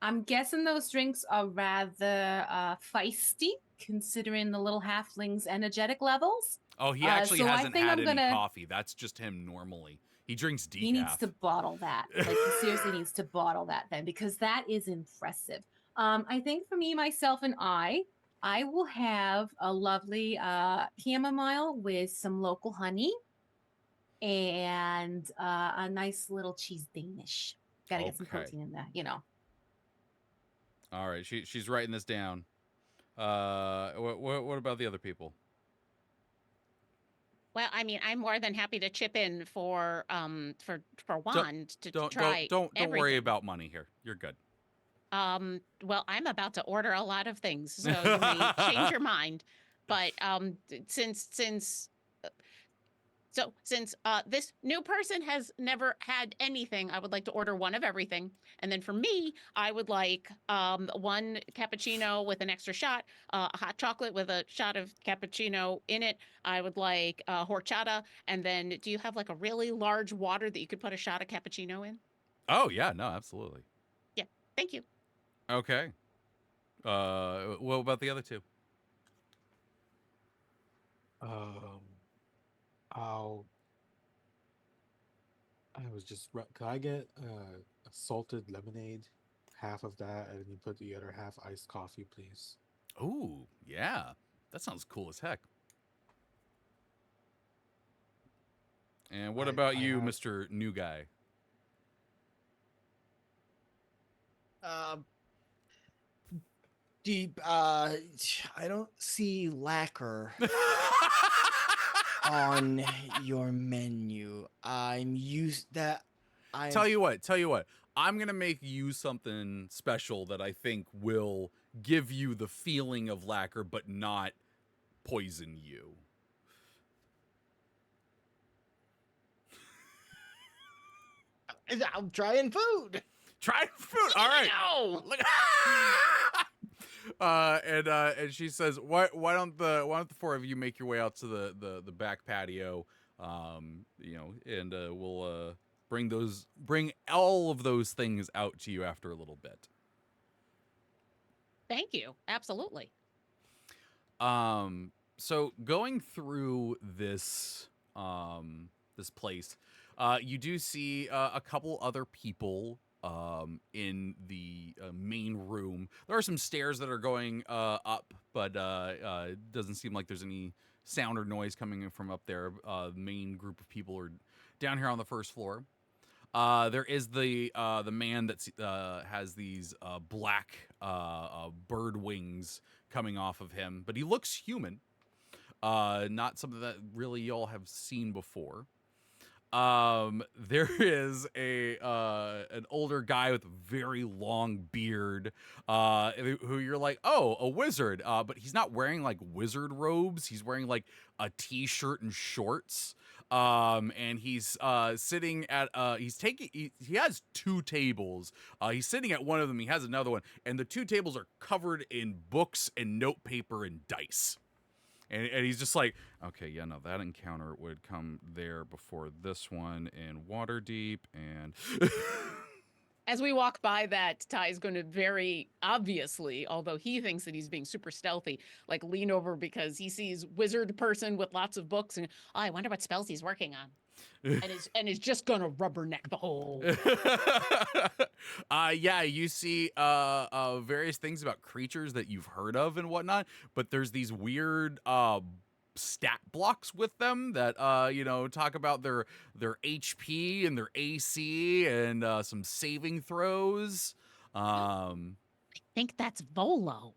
I'm guessing those drinks are rather feisty, considering the little halfling's energetic levels. Oh, he actually so I hasn't think had I'm any gonna- coffee. That's just him normally. He drinks decaf. He needs to bottle that. Like, he seriously needs to bottle that then, because that is impressive. I think for me, myself, and I will have a lovely chamomile with some local honey and a nice little cheese Danish. Got to get some Okay. protein in there, you know. All right, she's writing this down. What about the other people? Well, I mean, I'm more than happy to chip in for Wand to try Don't worry everything. about money here. You're good. Well, I'm about to order a lot of things, so you may change your mind. But since this new person has never had anything, I would like to order one of everything. And then for me, I would like one cappuccino with an extra shot, a hot chocolate with a shot of cappuccino in it. I would like horchata. And then do you have like a really large water that you could put a shot of cappuccino in? Oh yeah, no, absolutely. Thank you. Okay. What about the other two? Um, I'll. I was just. Could I get a salted lemonade, half of that, and you put the other half iced coffee, please? Ooh, yeah. That sounds cool as heck. And what about I you, have. Mr. New Guy? Uh, deep. I don't see lacquer on your menu. I'm used that. Tell you what. I'm gonna make you something special that I think will give you the feeling of lacquer, but not poison you. I'm trying food. Try food. All right. No. Look. And she says, why don't the four of you make your way out to the back patio, and we'll bring all of those things out to you after a little bit. Thank you. Absolutely. So going through this this place, you do see a couple other people in the main room. There are some stairs that are going up, but it doesn't seem like there's any sound or noise coming in from up there. The main group of people are down here on the first floor. There is the man that has these black bird wings coming off of him, but he looks human. Not something that really y'all have seen before. There is an older guy with a very long beard, who you're like, oh, a wizard. But he's not wearing like wizard robes. He's wearing like a t-shirt and shorts. And he's sitting at he has two tables. He's sitting at one of them. He has another one, and the two tables are covered in books and note paper and dice. And he's just like, okay, yeah, no, that encounter would come there before this one in Waterdeep, and As we walk by that, Ty is going to very obviously, although he thinks that he's being super stealthy, like lean over because he sees wizard person with lots of books and, oh, I wonder what spells he's working on. and is just gonna rubberneck the whole. Yeah, you see various things about creatures that you've heard of and whatnot, but there's these weird stat blocks with them that talk about their HP and their AC and some saving throws. I think that's Volo.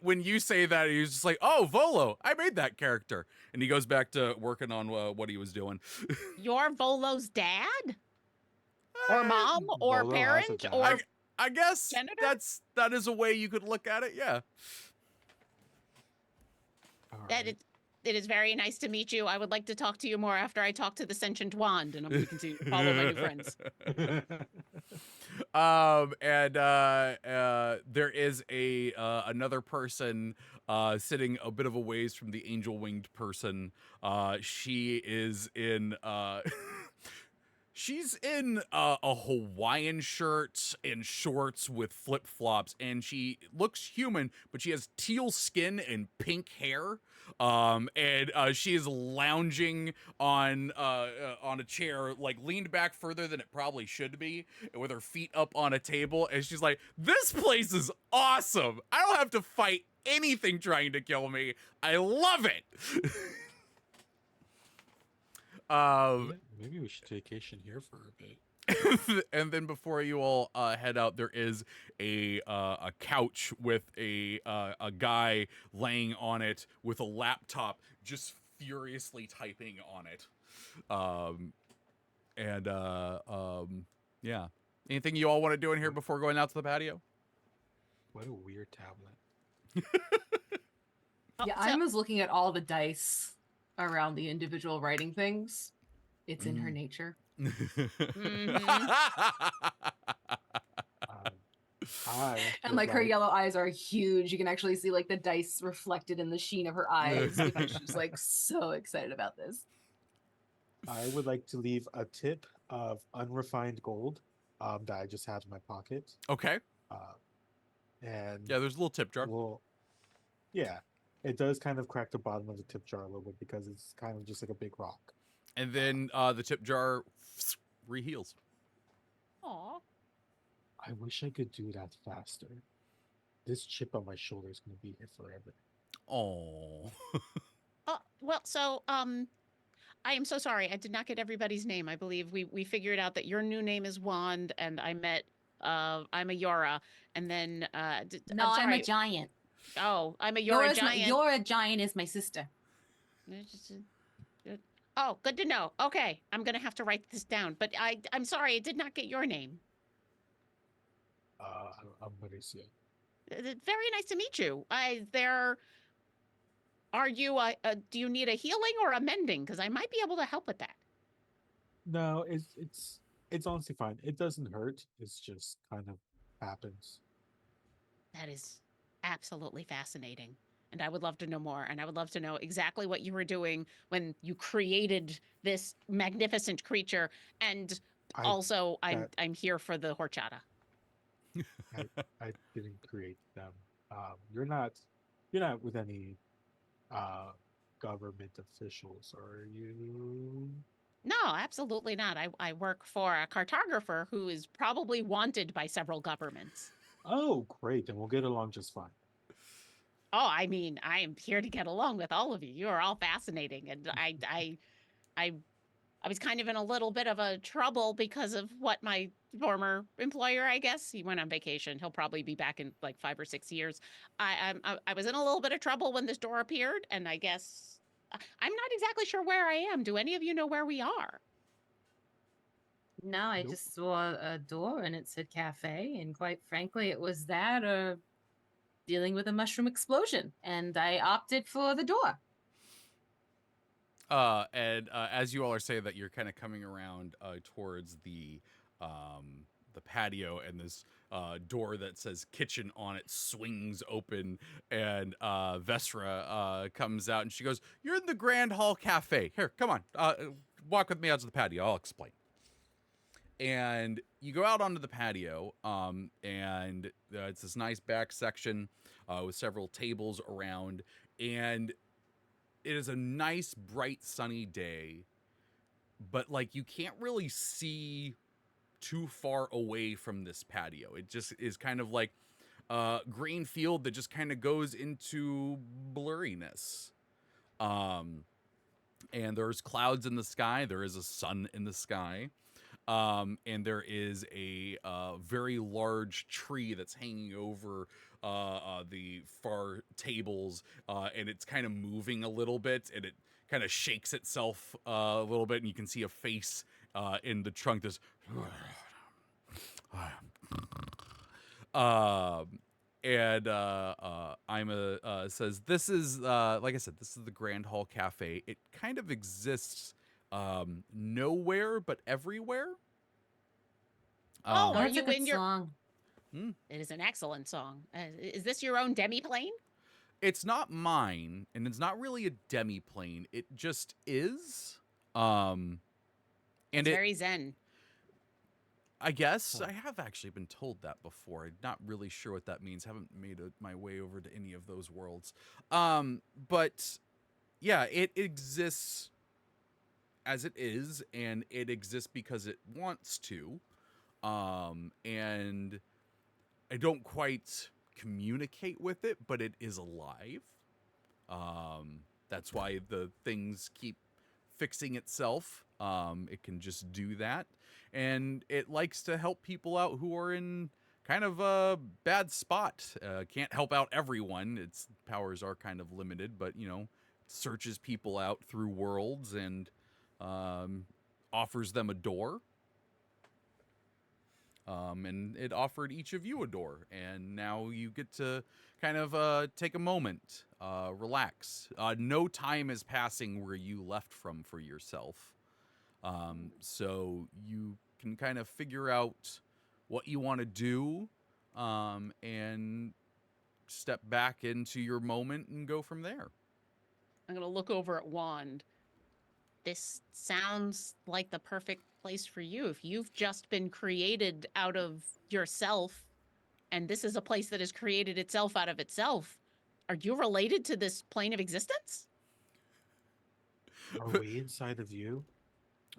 When you say that, he's just like, oh, Volo, I made that character, and he goes back to working on what he was doing. You're Volo's dad? Or mom? Or Volo has a parent? dad. Or I guess Senator? that is a way you could look at it. Yeah. All that right. it is very nice to meet you. I would like to talk to you more after I talk to the sentient wand, and I'm going to continue to follow my new friends. There is another person sitting a bit of a ways from the angel winged person. She is in she's in a Hawaiian shirt and shorts with flip flops, and she looks human, but she has teal skin and pink hair. She is lounging on a chair, like leaned back further than it probably should be, with her feet up on a table, and she's like, "This place is awesome. I don't have to fight anything trying to kill me. I love it." Maybe we should vacation here for a bit. And then before you all head out, there is a couch with a guy laying on it with a laptop, just furiously typing on it. Yeah. Anything you all want to do in here before going out to the patio? What a weird tablet. Yeah, So- I was looking at all the dice around the individual writing things. It's in her nature. And like her yellow eyes are huge. You can actually see like the dice reflected in the sheen of her eyes because she's like so excited about this. I would like to leave a tip of unrefined gold that I just have in my pocket. Okay. And Yeah, there's a little tip jar. well, yeah. it does kind of crack the bottom of the tip jar a little bit because it's kind of just like a big rock. And then the tip jar reheals. Aw. I wish I could do that faster. This chip on my shoulder is going to be here forever. Oh. Well, so I am so sorry. I did not get everybody's name. I believe we figured out that your new name is Wand, and I'm a Yora, and then No, I'm I'm a sorry. giant. Oh, I'm a Yora giant. You're a giant is my sister. Oh, good to know. Okay, I'm gonna have to write this down. But I'm sorry, I did not get your name. I'm Mauricio. Very nice to meet you. Are you do you need a healing or a mending? Because I might be able to help with that. No, it's honestly fine. It doesn't hurt. It's just kind of happens. That is absolutely fascinating. And I would love to know more. And I would love to know exactly what you were doing when you created this magnificent creature. And I also, that- I'm here for the horchata. I didn't create them. You're not with any government officials, are you? No, absolutely not. I work for a cartographer who is probably wanted by several governments. Oh, great. Then we'll get along just fine. Oh, I mean, I am here to get along with all of you. You are all fascinating, and I was kind of in a little bit of a trouble because of what my former employer, I guess, he went on vacation. He'll probably be back in like 5 or 6 years. I was in a little bit of trouble when this door appeared, and I guess I'm not exactly sure where I am. Do any of you know where we are? No, I Nope. just saw a door and it said cafe, and quite frankly, it was that or dealing with a mushroom explosion, and I opted for the door. And as you all are saying that, you're kind of coming around towards the patio, and this door that says kitchen on it swings open, and Vesra comes out, and she goes, "You're in the Grand Hall Cafe. Here, come on, walk with me out to the patio. I'll explain." And you go out onto the patio, and it's this nice back section with several tables around, and it is a nice, bright, sunny day, but like you can't really see too far away from this patio. It just is kind of like a green field that just kind of goes into blurriness. And there's clouds in the sky. There is a sun in the sky. And there is a very large tree that's hanging over the far tables, and it's kind of moving a little bit, and it kind of shakes itself a little bit, and you can see a face in the trunk. This, and Ima says, "This is like I said, this is the Grand Hall Cafe. It kind of exists." Nowhere but everywhere. Oh, Oh, are that's you a good in your- song. It is an excellent song. Is this your own demi-plane? It's not mine, and it's not really a demi-plane. It just is. And It's it, very zen. I guess I have actually been told that before. I'm not really sure what that means. Haven't made my way over to any of those worlds. But yeah, it exists as it is, and it exists because it wants to. And I don't quite communicate with it, but it is alive. That's why the things keep fixing itself. It can just do that. And it likes to help people out who are in kind of a bad spot. Can't help out everyone. Its powers are kind of limited, but, you know, searches people out through worlds and offers them a door. And it offered each of you a door, and now you get to kind of take a moment, relax. No time is passing where you left from for yourself, so you can kind of figure out what you want to do, and step back into your moment and go from there. I'm gonna look over at Wand. This sounds like the perfect place for you. If you've just been created out of yourself, and this is a place that has created itself out of itself, are you related to this plane of existence? Are we inside of you?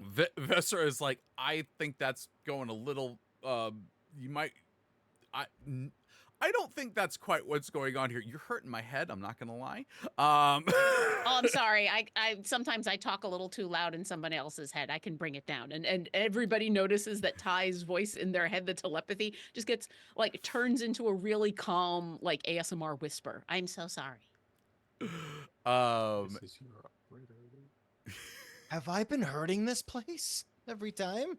Vesser is like, I think that's going a little. You might. I don't think that's quite what's going on here. You're hurting my head. I'm not gonna lie. Oh, I'm sorry. I sometimes I talk a little too loud in someone else's head. I can bring it down, and everybody notices that Ty's voice in their head, the telepathy, just gets like turns into a really calm, like ASMR whisper. I'm so sorry. Um, This is your operator. Have I been hurting this place every time?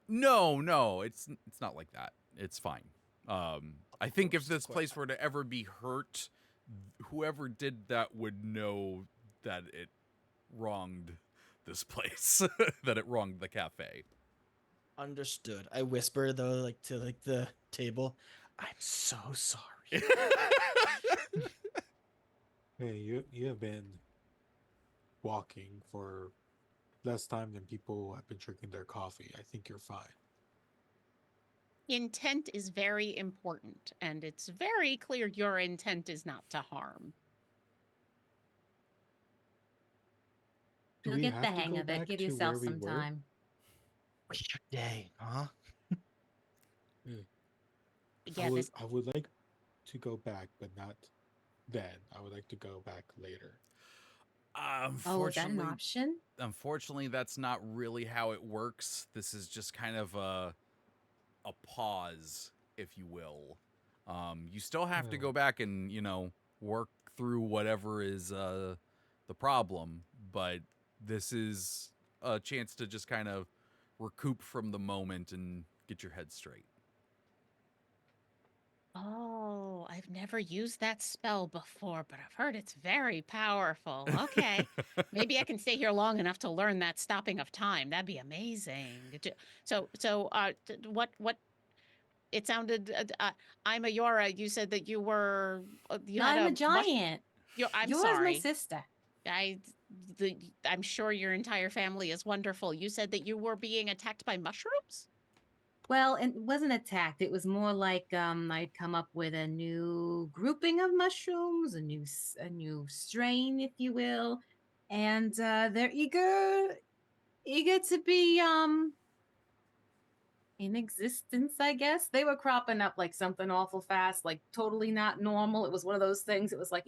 no, it's not like that. It's fine. I think if course, this of course. place were to ever be hurt, whoever did that would know that it wronged this place, that it wronged the cafe. Understood. I whisper though, like to like the table. I'm so sorry. Hey, you have been walking for less time than people have been drinking their coffee. I think you're fine. Intent is very important, and it's very clear your intent is not to harm. Do You'll we get have the to hang go of it. back Give to yourself where we some were? time. What's your day, huh? Yeah, this I would like to go back, but not then. I would like to go back later. Oh, is that an Unfortunately, option? unfortunately, that's not really how it works. This is just kind of a pause, if you will. You still have to Oh. go back and work through whatever is the problem, but this is a chance to just kind of recoup from the moment and get your head straight. Oh, I've never used that spell before, but I've heard it's very powerful. Okay. Maybe I can stay here long enough to learn that stopping of time. That'd be amazing. What it sounded, I'm a Yora. You said that you were, you No, had I'm a mush- giant. I'm Yours, sorry. my sister. I'm sure your entire family is wonderful. You said that you were being attacked by mushrooms? Well, it wasn't attacked. It was more like I'd come up with a new grouping of mushrooms, a new strain, if you will, and they're eager to be in existence. I guess they were cropping up like something awful fast, like totally not normal. It was one of those things. It was like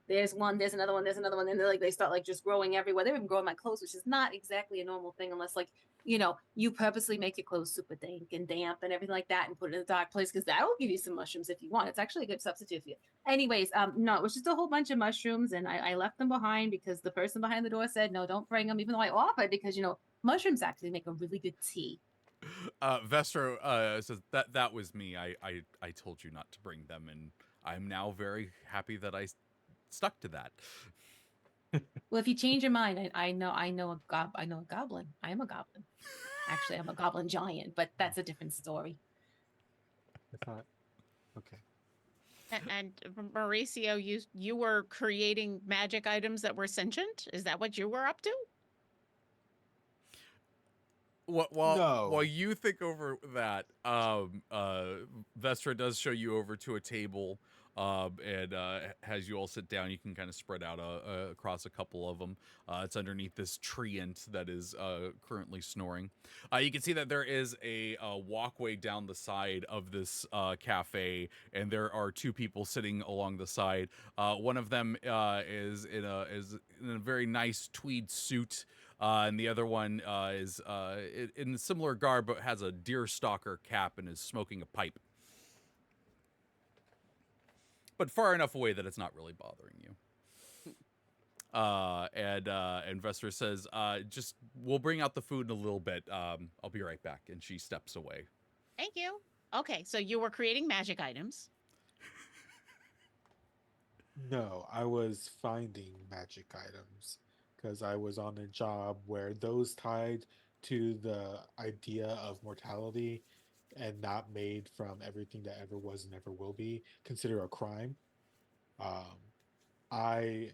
there's one, there's another one, there's another one, and they start like just growing everywhere. They were even growing my clothes, which is not exactly a normal thing unless like you purposely make your clothes super dank and damp and everything like that and put it in a dark place because that will give you some mushrooms if you want. It's actually a good substitute for you. Anyways, no, it was just a whole bunch of mushrooms and I left them behind because the person behind the door said, no, don't bring them, even though I offered because, mushrooms actually make a really good tea. Vestro says that was me. I told you not to bring them, and I'm now very happy that I stuck to that. Well, if you change your mind, I know a goblin. I am a goblin. Actually, I'm a goblin giant, but that's a different story. I thought, okay. And Mauricio, you were creating magic items that were sentient? Is that what you were up to? While No. you think over that, Vestra does show you over to a table, and has you all sit down. You can kind of spread out across a couple of them. It's underneath this treant that is currently snoring. You can see that there is a walkway down the side of this cafe, and there are two people sitting along the side. One of them is in a very nice tweed suit. And the other one is in a similar garb, but has a deerstalker cap and is smoking a pipe. But far enough away that it's not really bothering you. And Vestra says, just, we'll bring out the food in a little bit. I'll be right back. And she steps away. Thank you. Okay, so you were creating magic items. No, I was finding magic items because I was on a job where those tied to the idea of mortality and not made from everything that ever was and ever will be consider a crime. Um, I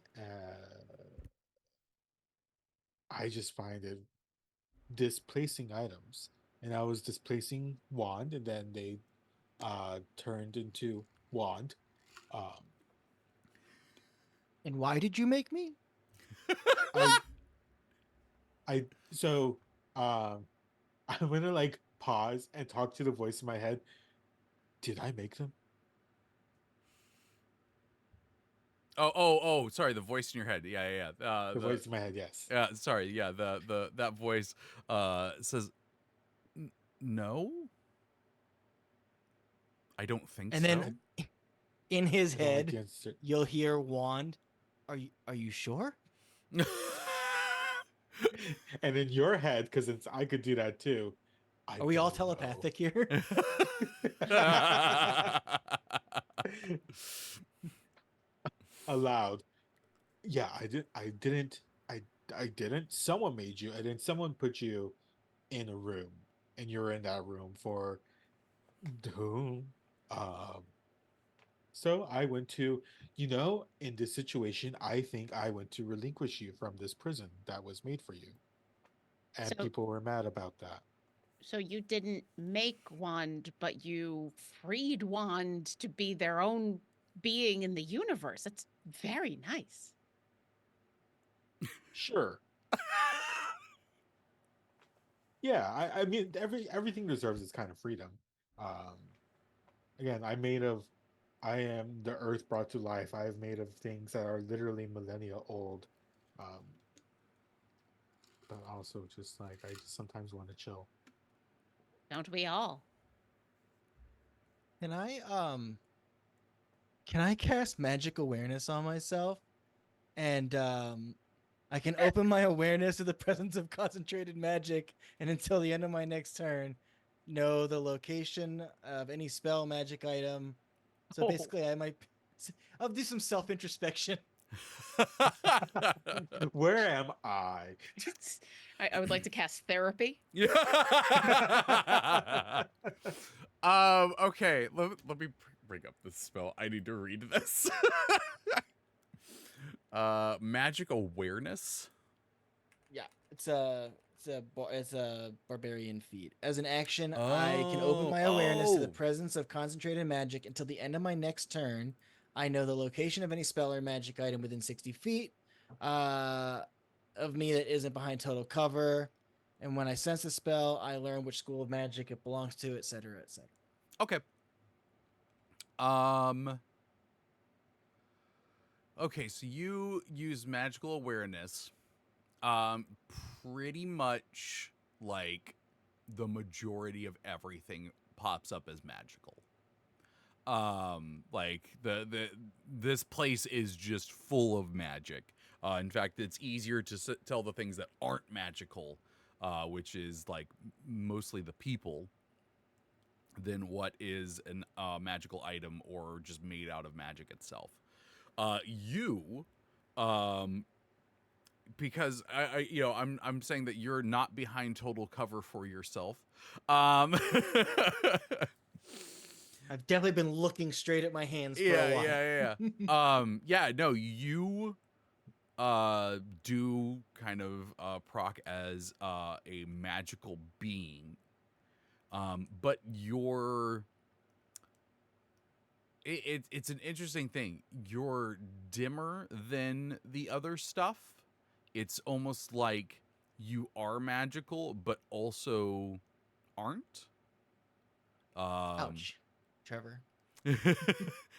I just find it displacing items, and I was displacing wand, and then they turned into wand. Um, And why did you make me? I so I'm gonna like pause and talk to the voice in my head. Did I make them? Oh, sorry, the voice in your head. Yeah. The voice in my head, yes. Yeah, sorry. Yeah, the that voice says no. I don't think And so. then in his I don't like head, the answer. you'll hear Wand. Are you sure? And in your head, because I could do that too. Are we all don't know. telepathic here? Aloud. Yeah, I didn't. Someone made you, and then someone put you in a room, and you're in that room for whom? So I went to, in this situation, I think I went to relinquish you from this prison that was made for you. And So- people were mad about that. So you didn't make Wand, but you freed Wand to be their own being in the universe. That's very nice. Sure. Yeah, I mean everything deserves its kind of freedom. Again, I am the earth brought to life. I have made of things that are literally millennia old. But also just like I just sometimes want to chill. Don't we all? Can I cast magic awareness on myself? And I can open my awareness to the presence of concentrated magic, and until the end of my next turn, know the location of any spell magic item. So Oh. basically, I'll do some self introspection. Where am I? I would like to cast therapy. Yeah. Okay. Let me bring up this spell. I need to read this. Magic awareness. Yeah, it's a barbarian feat. As an action, I can open my awareness to the Oh. presence of concentrated magic until the end of my next turn. I know the location of any spell or magic item within 60 feet of me that isn't behind total cover. And when I sense the spell, I learn which school of magic it belongs to, etc., etc. Okay. Okay, so you use magical awareness. Pretty much like the majority of everything pops up as magical. Like this place is just full of magic. In fact, it's easier to tell the things that aren't magical, which is like mostly the people, than what is an magical item or just made out of magic itself. Because I'm saying that you're not behind total cover for yourself. I've definitely been looking straight at my hands for a while. No, you do kind of proc as a magical being. But it's an interesting thing. You're dimmer than the other stuff. It's almost like you are magical, but also aren't. Ouch, Trevor.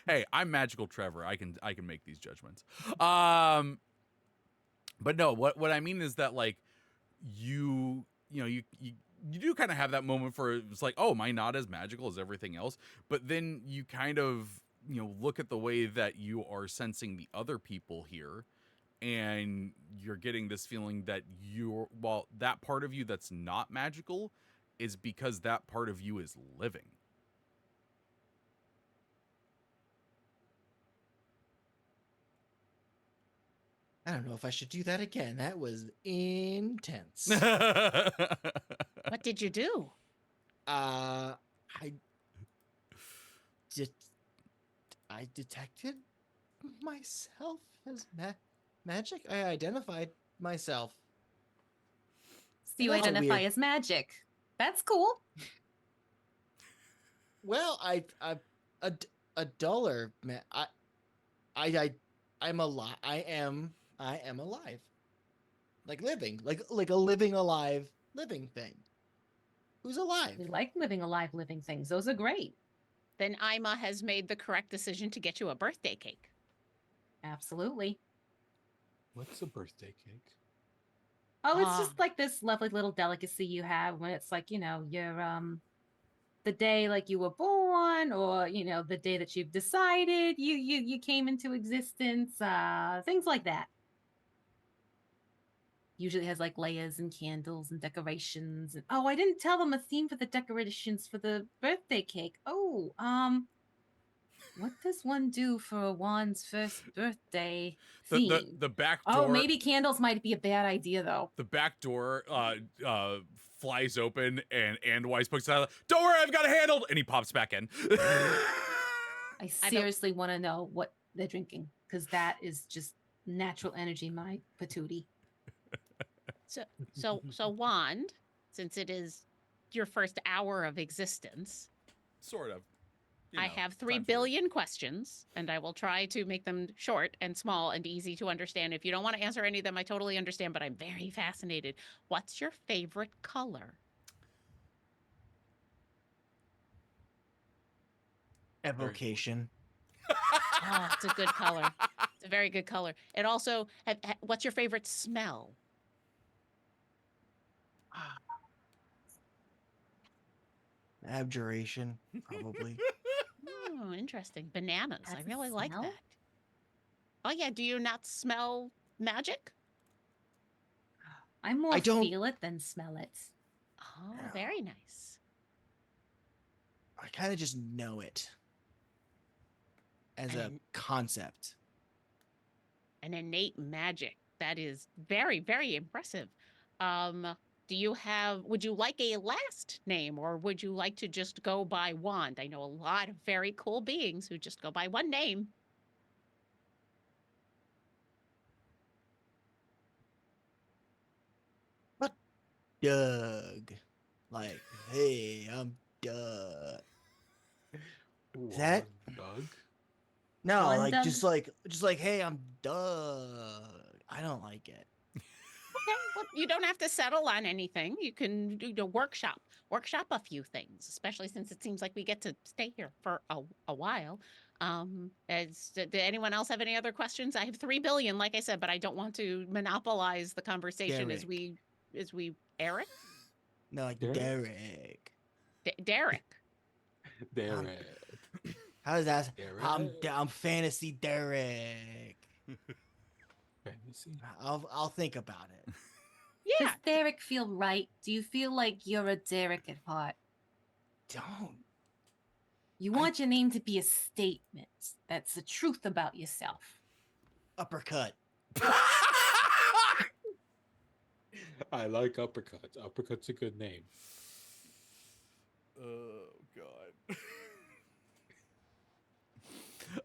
Hey, I'm magical Trevor. I can make these judgments. But no, what I mean is that like you do kind of have that moment for it's like, oh, am I not as magical as everything else? But then you kind of look at the way that you are sensing the other people here, and you're getting this feeling that that part of you that's not magical is because that part of you is living. I don't know if I should do that again. That was intense. What did you do? I detected myself as magic. I identified myself. So you That's identify weird. as magic. That's cool. Well, a duller I'm alive. I am alive. Like living, like a living alive living thing. Who's alive? We like living alive, living things. Those are great. Then Ima has made the correct decision to get you a birthday cake. Absolutely. What's a birthday cake? Oh, it's Ah. just like this lovely little delicacy you have when it's like, your the day like you were born, or the day that you've decided you came into existence, things like that. Usually has like layers and candles and decorations. And oh, I didn't tell them a theme for the decorations for the birthday cake. Oh, what does one do for Juan's first birthday theme? The back Oh, door. maybe candles might be a bad idea though. The back door flies open and Wise pokes out. Don't worry, I've got it handled. And he pops back in. I don't- seriously want to know what they're drinking, because that is just natural energy, my patootie. So Wand, since it is your first hour of existence, Sort of. I have 3 billion questions, and I will try to make them short and small and easy to understand. If you don't want to answer any of them, I totally understand, but I'm very fascinated. What's your favorite color? Evocation. Oh, it's a good color. It's a very good color. It also, what's your favorite smell? Abjuration, probably. Oh, interesting. Bananas. I That's a really like smell? that. Oh, yeah. Do you not smell magic? I more don't- feel it than smell it. Oh, Yeah. very nice. I kind of just know it as a And- concept. An innate magic. That is very, very impressive. Would you like a last name, or would you like to just go by Wand? I know a lot of very cool beings who just go by one name. Doug. Like, hey, I'm Doug. That- Doug? No, One like Doug? just like, hey, I'm Doug. I don't like it. Okay, well, you don't have to settle on anything. You can workshop a few things, especially since it seems like we get to stay here for a while. Did anyone else have any other questions? I have 3 billion, like I said, but I don't want to monopolize the conversation as we Eric, No, like Derek? Derek. Derek. Derek. How does that? Derek. I'm fantasy Derek. Fantasy. I'll think about it. Yeah, Does Derek feel right? Do you feel like you're a Derek at heart? Don't. You I- want your name to be a statement that's the truth about yourself. Uppercut. I like uppercuts. Uppercut's a good name. Oh God.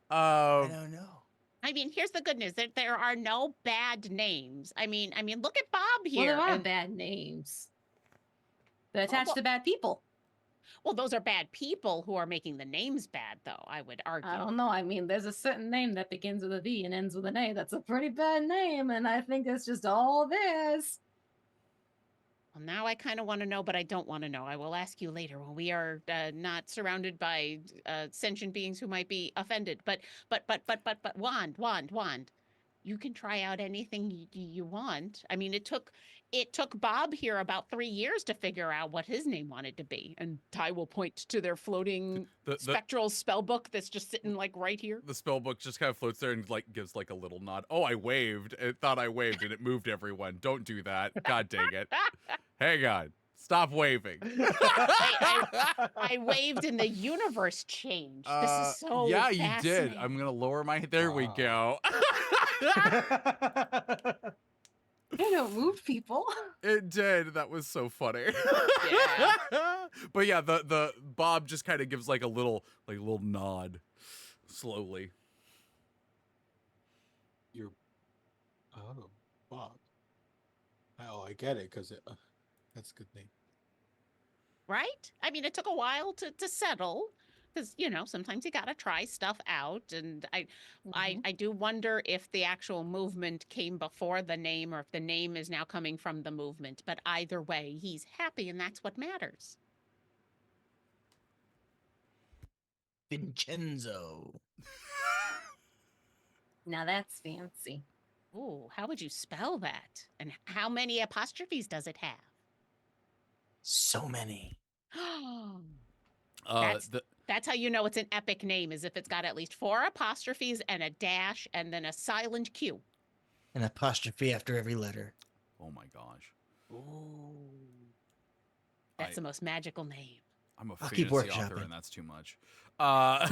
I don't know. I mean, here's the good news: there are no bad names. I mean, look at Bob Well, here. there are and- bad names. They're attached well- to bad people. well, those are bad people who are making the names bad, though. I would argue. I don't know. I mean, there's a certain name that begins with a V and ends with an A. That's a pretty bad name, and I think it's just all theirs. Well, now I kind of want to know, but I don't want to know. I will ask you later when we are not surrounded by sentient beings who might be offended. But Wand, you can try out anything you want. I mean, it took Bob here about 3 years to figure out what his name wanted to be. And Ty will point to their floating The spectral spell book that's just sitting like right here. the spell book just kind of floats there and like gives like a little nod. Oh, I waved. It thought I waved and it moved everyone. Don't do that. God dang it. Hang on. Stop waving. I waved and the universe changed. This is so yeah, you did. fascinating. I'm gonna lower my. There we go. I don't move people. It did. That was so funny. Yeah. But yeah, the Bob just kind of gives like a little nod, slowly. You're. Oh, Bob. Oh, I get it, because that's a good name. Right? I mean, it took a while to settle. because sometimes you gotta try stuff out, and Mhm. I do wonder if the actual movement came before the name or if the name is now coming from the movement. But either way, he's happy, and that's what matters. Vincenzo. Now that's fancy. Ooh, how would you spell that? And how many apostrophes does it have? So many. That's The that's how you know it's an epic name, is if it's got at least 4 apostrophes and a dash and then a silent Q. An apostrophe after every letter. oh my gosh, That's I- the most magical name. I'm a I'll keep fantasy author, workshopping. and that's too much. Yeah,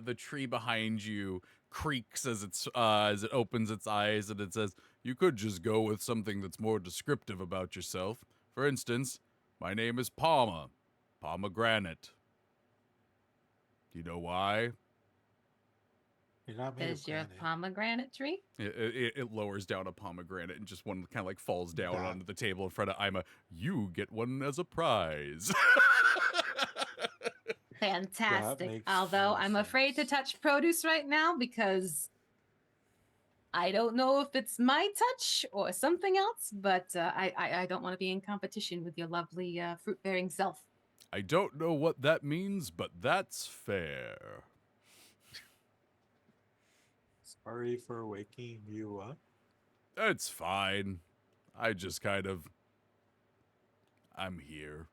the tree behind you creaks as it opens its eyes, and it says, "You could just go with something that's more descriptive about yourself. For instance, my name is Palma, pomegranate. Do you know why?" You're not made of Is your granite. pomegranate tree? It lowers down a pomegranate, and just one kind of like falls down That- onto the table in front of Ima. You get one as a prize. Fantastic. makes Although more I'm afraid to sense. touch produce right now because I don't know if it's my touch or something else, but I don't want to be in competition with your lovely fruit-bearing self. I don't know what that means, but that's fair. Sorry for waking you up. It's fine. I just kind of. I'm here.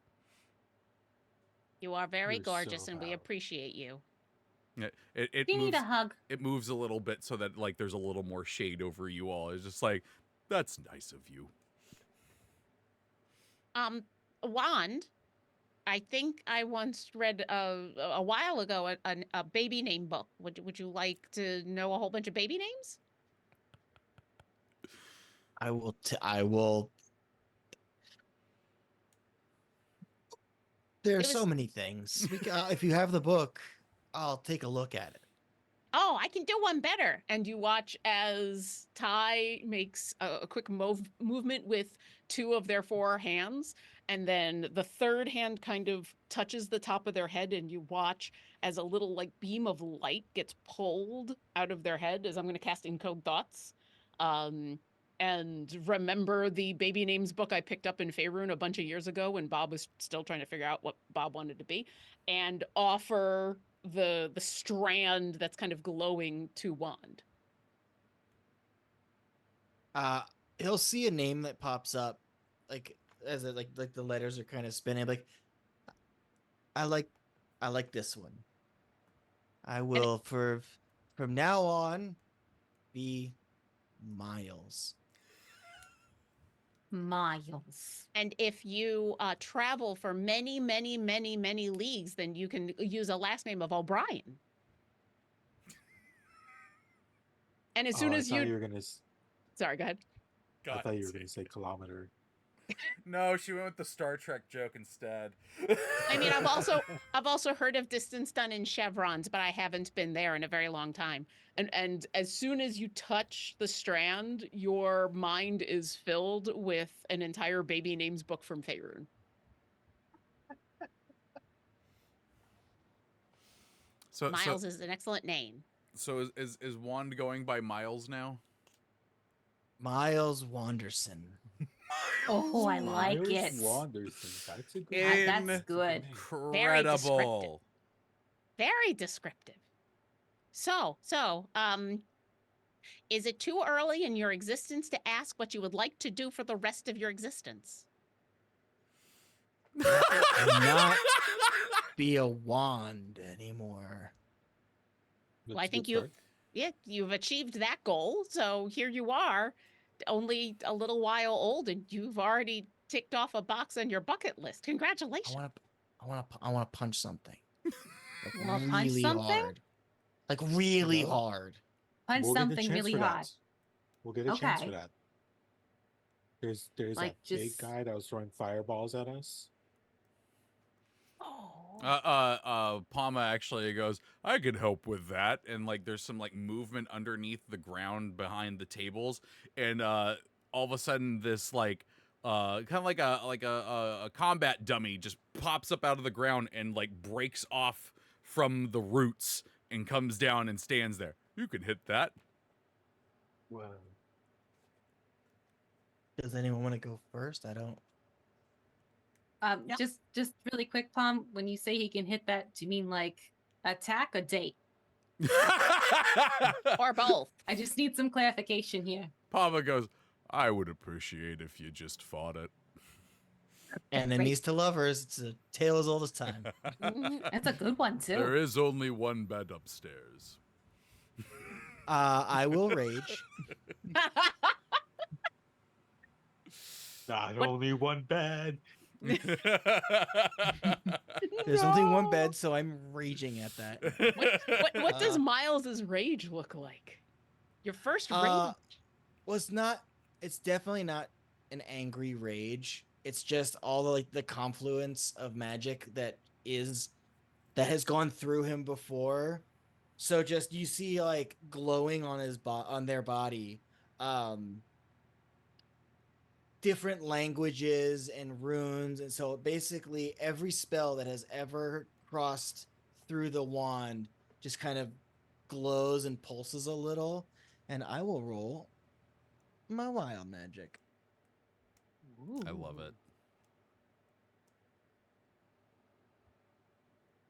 You are very You're so gorgeous, and we valid. appreciate you. It You need moves. a hug. It moves a little bit so that like there's a little more shade over you all. It's just like, that's nice of you. Wand, I think I once read a while ago a baby name book. Would you like to know a whole bunch of baby names? I will. There are It was- so many things. If you have the book, I'll take a look at it. Oh, I can do one better. And you watch as Ty makes a quick movement with 2 of their 4 hands. And then the third hand kind of touches the top of their head. And you watch as a little like beam of light gets pulled out of their head as I'm going to cast Encode Thoughts. And remember the baby names book I picked up in Faerun a bunch of years ago when Bob was still trying to figure out what Bob wanted to be, and offer the strand that's kind of glowing to Wand. He'll see a name that pops up, like as it like the letters are kind of spinning. Like, I like this one. I will from now on be Miles. Miles. And if you travel for many, many, many, many leagues, then you can use a last name of O'Brien. And as soon I as thought you, you were gonna. sorry, go ahead. I thought you were gonna say kilometer. No, she went with the Star Trek joke instead. I mean, I've also heard of distance done in chevrons, but I haven't been there in a very long time. And as soon as you touch the strand, your mind is filled with an entire baby names book from Faerun. Miles is an excellent name. So is Wand going by Miles now? Miles Wanderson. Oh, I like Miles it. Wanderson. That's a good. In- That's good. Very descriptive. Incredible. Very descriptive. So, is it too early in your existence to ask what you would like to do for the rest of your existence? Not be a wand anymore. Well, I think you've achieved that goal. So here you are, only a little while old, and you've already ticked off a box on your bucket list. Congratulations. I want to punch something. Like You wanna punch something? hard. Like really No. hard. Punch We'll get a something chance really for hard. that. We'll get a chance for Okay. that. There's Like, that big just- guy that was throwing fireballs at us. Oh. Palma actually goes, I could help with that. And like there's some like movement underneath the ground behind the tables, and all of a sudden this like kind of like a combat dummy just pops up out of the ground and like breaks off from the roots and comes down and stands there. You can hit that. Whoa. Does anyone want to go first? I don't. Yeah. Just really quick, Palm. When you say he can hit that, do you mean like attack or date? Or both. I just need some clarification here. Pava goes, I would appreciate if you just fought it. Enemies to lovers. It's a tale as old as time. That's a good one too. There is only one bed upstairs. I will rage. Not What- only one bed. There's only one bed, so I'm raging at that. What does Miles's rage look like? Your first rage. Well, it's not. It's definitely not an angry rage. It's just all the the confluence of magic that has gone through him before. So just you see like glowing on on their body, different languages and runes, and so basically every spell that has ever crossed through the wand just kind of glows and pulses a little. And I will roll my wild magic. I love it.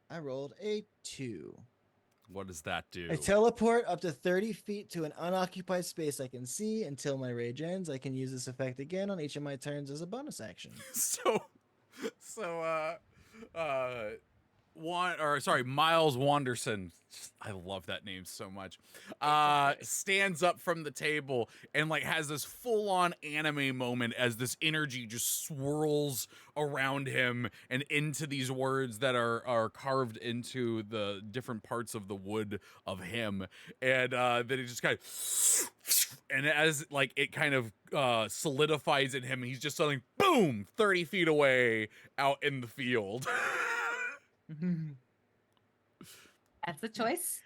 I rolled a 2. What does that do? I teleport up to 30 feet to an unoccupied space I can see until my rage ends. I can use this effect again on each of my turns as a bonus action. Miles Wanderson. I love that name so much. Stands up from the table and like has this full-on anime moment as this energy just swirls around him and into these words that are carved into the different parts of the wood of him, and then it just kind of, and as like it kind of solidifies in him, he's just suddenly boom 30 feet away out in the field. That's the choice.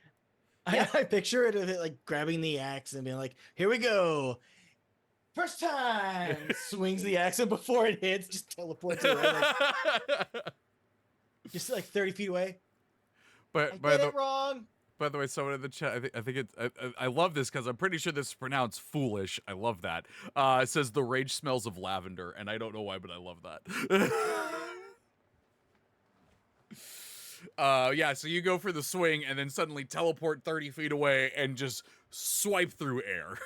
I picture it of it like grabbing the axe and being like, "Here we go, first time." Swings the axe, and before it hits, just teleports away, just like 30 feet away. But I by did the it wrong. by the way, someone in the chat, I think it's I love this because I'm pretty sure this is pronounced foolish. I love that. It says the rage smells of lavender, and I don't know why, but I love that. Yeah, so you go for the swing and then suddenly teleport 30 feet away and just swipe through air.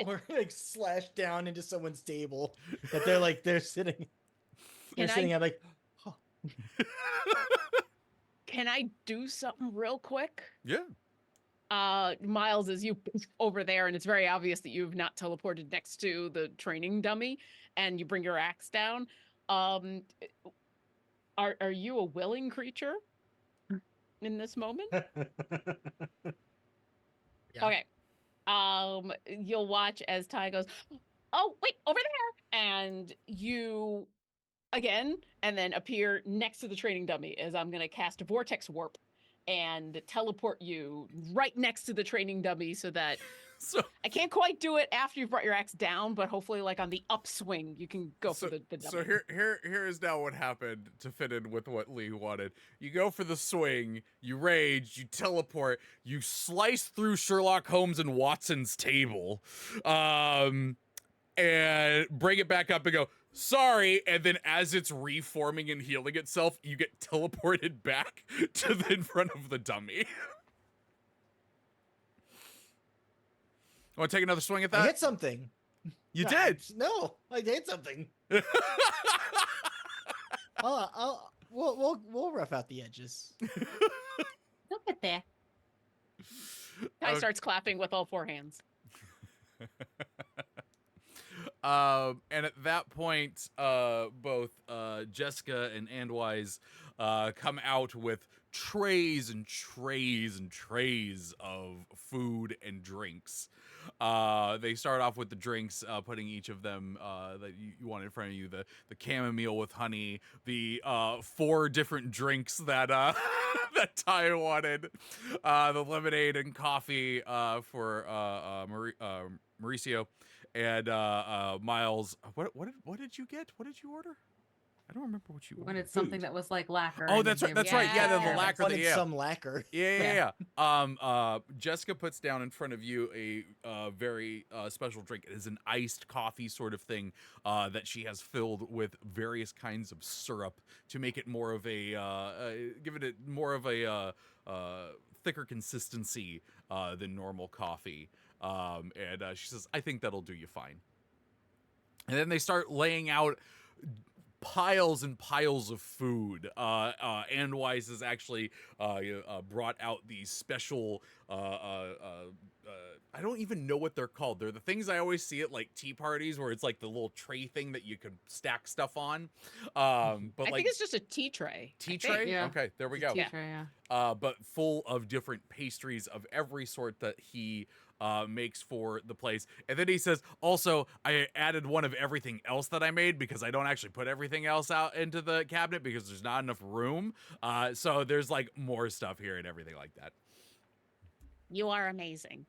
Or like slash down into someone's table that they're sitting. They're Can sitting I- at like, Can I do something real quick? Yeah. Miles, as you over there, and it's very obvious that you've not teleported next to the training dummy, and you bring your axe down. Are you a willing creature in this moment? Yeah. Okay. You'll watch as Ty goes, "Oh, wait, over there," and you again, and then appear next to the training dummy as I'm gonna cast a vortex warp and teleport you right next to the training dummy so that So I can't quite do it after you've brought your axe down, but hopefully like on the upswing you can go for the dummy. So here is now what happened to fit in with what Lee wanted. You go for the swing, you rage, you teleport, you slice through Sherlock Holmes and Watson's table, and bring it back up and go, sorry, and then as it's reforming and healing itself, you get teleported back to the in front of the dummy. Want to take another swing at I that? hit something. You No, did. No, I did something. We'll rough out the edges. Look at there. Ty Okay. starts clapping with all four hands. And at that point, both Jessica and Andwise come out with trays and trays and trays of food and drinks. They start off with the drinks, putting each of them that you want in front of you, the chamomile with honey, the 4 different drinks that that Ty wanted, the lemonade and coffee for Mauricio, And Miles, what did you get? What did you order? I don't remember what you When ordered. it's something Food. that was like lacquer. Oh, and that's right. they That's were- right. Yeah, the Yeah. lacquer. Wanted Yeah. some lacquer. Yeah. Jessica puts down in front of you a very special drink. It is an iced coffee sort of thing that she has filled with various kinds of syrup to make it more of give it more of a thicker consistency than normal coffee. And she says, "I think that'll do you fine." And then they start laying out piles and piles of food. Andwise has actually brought out these special I don't even know what they're called. They're the things I always see at like tea parties where it's like the little tray thing that you can stack stuff on. But I like think it's just a tea tray. tea I think. tray. Yeah. Okay, there we It's a go. tea Yeah. tray, yeah. But full of different pastries of every sort that he makes for the place. And then he says, also, I added one of everything else that I made because I don't actually put everything else out into the cabinet because there's not enough room. So there's like more stuff here and everything like that. You are amazing.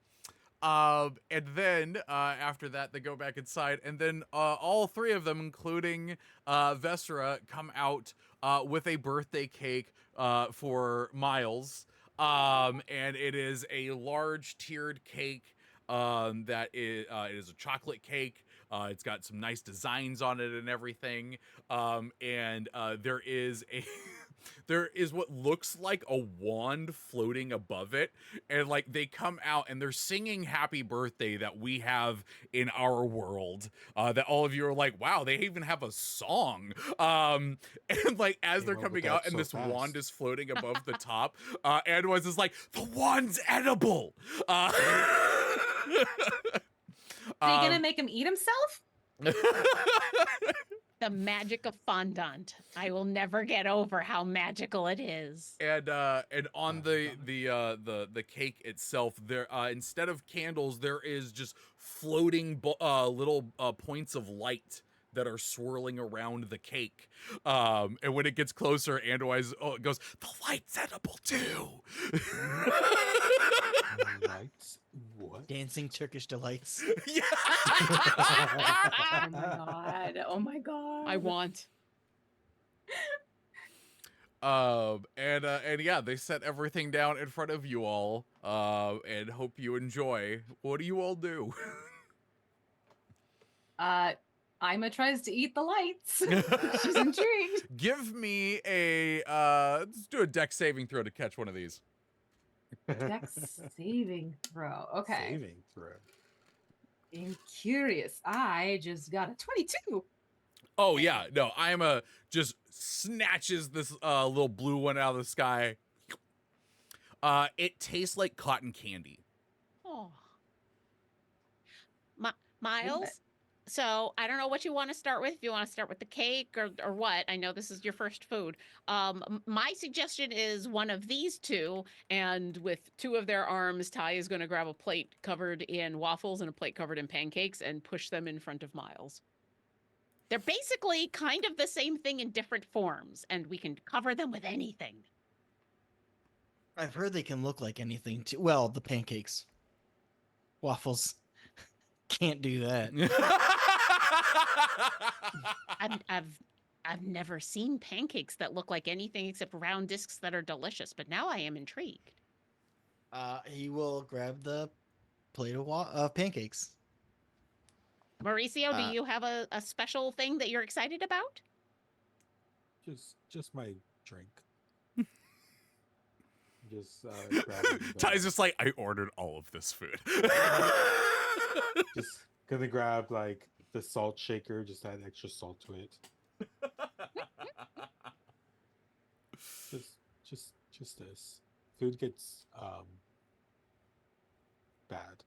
And then after that, they go back inside, and then all three of them, including Vestera, come out with a birthday cake for Miles. And it is a large tiered cake that is it is a chocolate cake. It's got some nice designs on it and everything. And there is a there is what looks like a wand floating above it, and like they come out and they're singing happy birthday that we have in our world, that all of you are like, wow, they even have a song. And like as they're Came up with coming out that and so this fast. wand is floating above the top, Andwise is like, the wand's edible. Are you gonna make him eat himself? The magic of fondant. I will never get over how magical it is. And on the cake itself, there instead of candles, there is just floating little points of light that are swirling around the cake. And when it gets closer, Andwise goes, the light's edible too. Lights? What? Dancing Turkish delights. Yeah. Oh my god. Oh my god. I want. And yeah, they set everything down in front of you all, and hope you enjoy. What do you all do? Ima tries to eat the lights. She's intrigued. Give me a let's do a deck saving throw to catch one of these. Dex saving throw. Okay. Saving throw. Being curious. I just got a 22. Oh yeah, no, Ima just snatches this little blue one out of the sky. It tastes like cotton candy. Oh. Miles, so I don't know what you want to start with. If you want to start with the cake or what. I know this is your first food. My suggestion is one of these two, and with two of their arms, Ty is going to grab a plate covered in waffles and a plate covered in pancakes and push them in front of Miles. They're basically kind of the same thing in different forms, and we can cover them with anything. I've heard they can look like anything too. Well, the pancakes. Waffles. Can't do that. I've never seen pancakes that look like anything except round discs that are delicious, but now I am intrigued. He will grab the plate of pancakes. Mauricio, do you have a special thing that you're excited about? Just my drink. Just grab it and Ty's go. just like, I ordered all of this food. Just gonna grab like the salt shaker, just add extra salt to it. Just this. Food gets bad.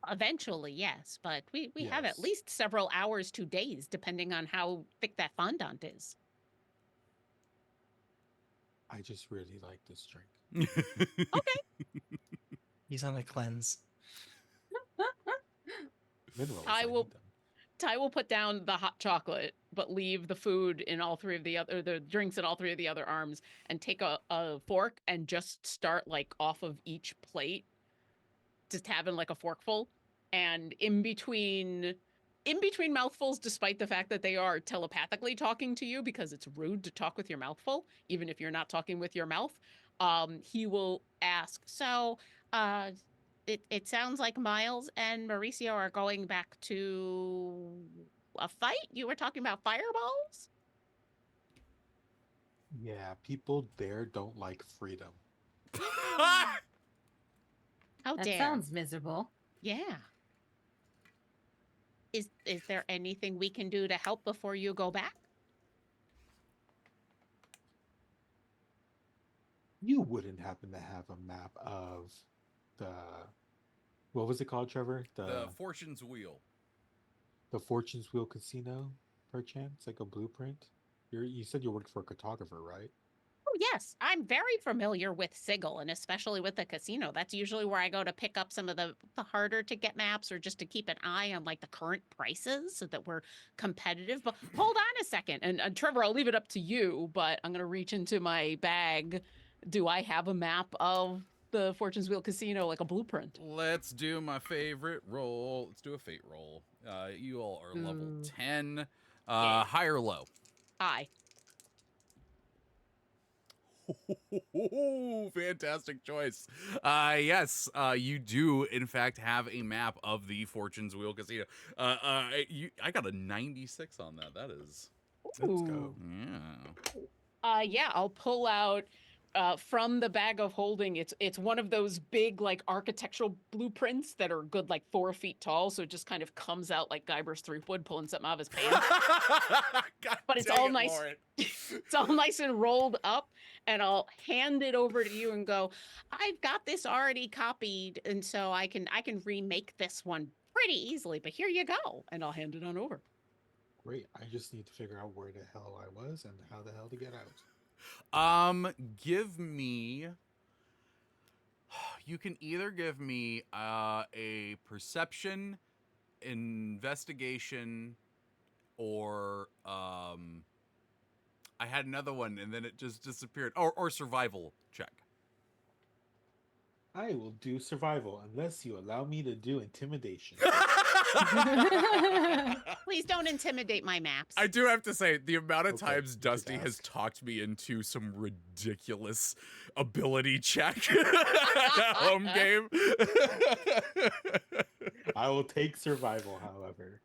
Eventually, yes, but we have at Yes. least several hours to days, depending on how thick that fondant is. I just really like this drink. He's on a cleanse. Minerals. I will- need them. Ty will put down the hot chocolate, but leave the food in all three of the drinks in all three of the other arms, and take a fork and just start like off of each plate, just having like a forkful, and in between mouthfuls, despite the fact that they are telepathically talking to you because it's rude to talk with your mouth full, even if you're not talking with your mouth, he will ask, so it sounds like Miles and Mauricio are going back to a fight. You were talking about fireballs? Yeah, people there don't like freedom. How That dare. sounds miserable. Yeah. Is there anything we can do to help before you go back? You wouldn't happen to have a map of the what was it called, Trevor? The Fortune's Wheel. The Fortune's Wheel Casino, perchance, like a blueprint. You said you worked for a cartographer, right? Oh, yes. I'm very familiar with Sigil, and especially with the casino. That's usually where I go to pick up some of the harder to get maps, or just to keep an eye on like the current prices so that we're competitive. But hold on a second. And Trevor, I'll leave it up to you, but I'm going to reach into my bag. Do I have a map of the Fortune's Wheel Casino, like a blueprint? Let's do my favorite roll. Let's do a fate roll. You all are level Ooh. 10. Yeah. High or low? Hi. Fantastic choice. Yes, you do in fact have a map of the Fortune's Wheel Casino. I got a 96 on that. That is, Let's go. yeah. Yeah, I'll pull out from the bag of holding. It's one of those big like architectural blueprints that are good like 4 feet tall. So it just kind of comes out like Guybrush Threepwood pulling something out of his pants. God But it's dang all it, nice. Lauren. It's all nice and rolled up, and I'll hand it over to you and go, I've got this already copied, and so I can remake this one pretty easily, but here you go. And I'll hand it on over. Great. I just need to figure out where the hell I was and how the hell to get out. Give me. You can either give me a perception, investigation, or I had another one and then it just disappeared. Or survival check. I will do survival unless you allow me to do intimidation. Please don't intimidate my maps. I do have to say, the amount of Okay, times you could Dusty has ask. talked me into some ridiculous ability check at home game. I will take survival, however.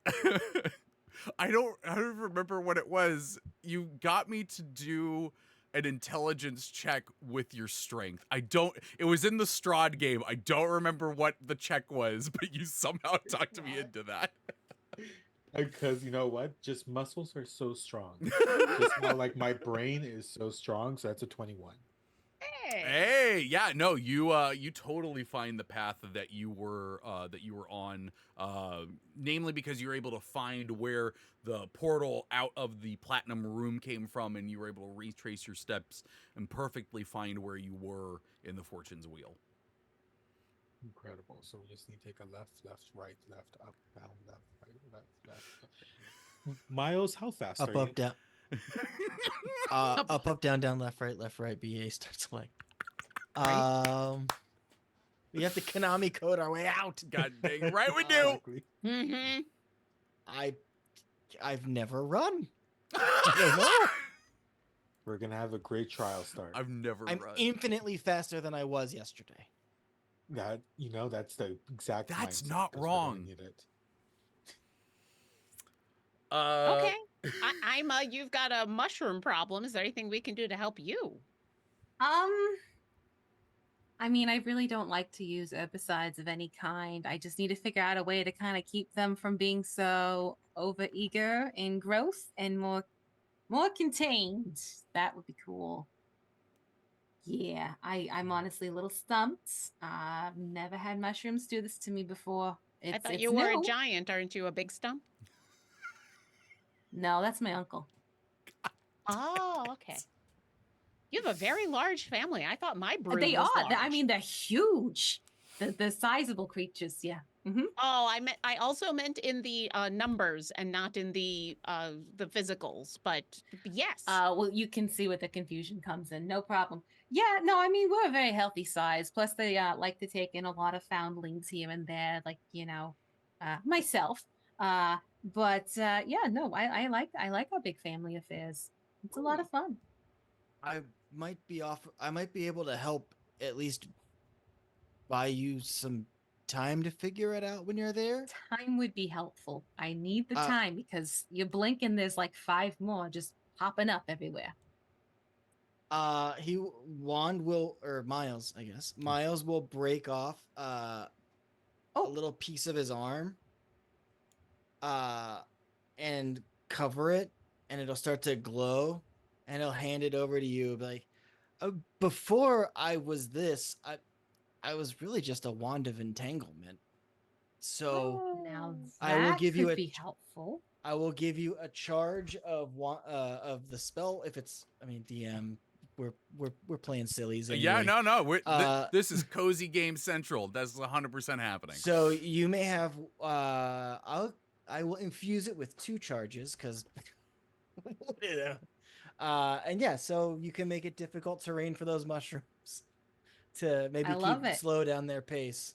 I don't remember what it was. You got me to do an intelligence check with your strength. It was in the Strahd game. I don't remember what the check was, but you somehow talked me into that. Because you know what? Just muscles are so strong. Just how like my brain is so strong, so that's a 21. Hey. Hey, yeah, no, you totally find the path that you were on, namely because you're able to find where the portal out of the platinum room came from, and you were able to retrace your steps and perfectly find where you were in the Fortune's Wheel. Incredible. So we just need to take a left, right, left, up, down, left, right, left. Miles, how fast Up, are you? up, down. Up, down, left, right, BA, start select. We have to Konami code our way out. God dang right we do. Exactly. Mm-hmm. I've never run. I don't know. We're gonna have a great trial start. I've never I'm run. infinitely faster than I was yesterday. That's the exact. That's mindset, not 'cause we're gonna wrong. need it. Okay. I'm you've got a mushroom problem. Is there anything we can do to help you? I mean, I really don't like to use herbicides of any kind. I just need to figure out a way to kind of keep them from being so overeager in growth and more contained. That would be cool. Yeah, I'm honestly a little stumped. I've never had mushrooms do this to me before. I thought it's you were a new. giant. Aren't you a big stump? No, that's my uncle. Oh, okay. You have a very large family. I thought my brood They was are. I large. mean, they're huge. The sizable creatures. Yeah. Mm-hmm. Oh, I also meant in the numbers and not in the physicals. But yes. Well, you can see where the confusion comes in. No problem. Yeah, no, I mean, we're a very healthy size. Plus, they like to take in a lot of foundlings here and there. Like, myself. Yeah, no, I like our big family affairs. It's a lot of fun. I I might be able to help at least buy you some time to figure it out when you're there. Time would be helpful. I need the Uh, time because you blink and there's like 5 more just popping up everywhere. Wand will, or Miles, I guess. Miles will break off a little piece of his arm and cover it, and it'll start to glow, and he'll hand it over to you like, before I was this, I was really just a wand of entanglement. So Now I will that give you could a be helpful. I will give you a charge of the spell if it's. I mean, DM. We're playing sillies. Anyway. Yeah, no. This is cozy game central. That's 100% happening. So you may have. I will infuse it with 2 charges because. And yeah, so you can make it difficult terrain for those mushrooms to maybe I love it. slow down their pace.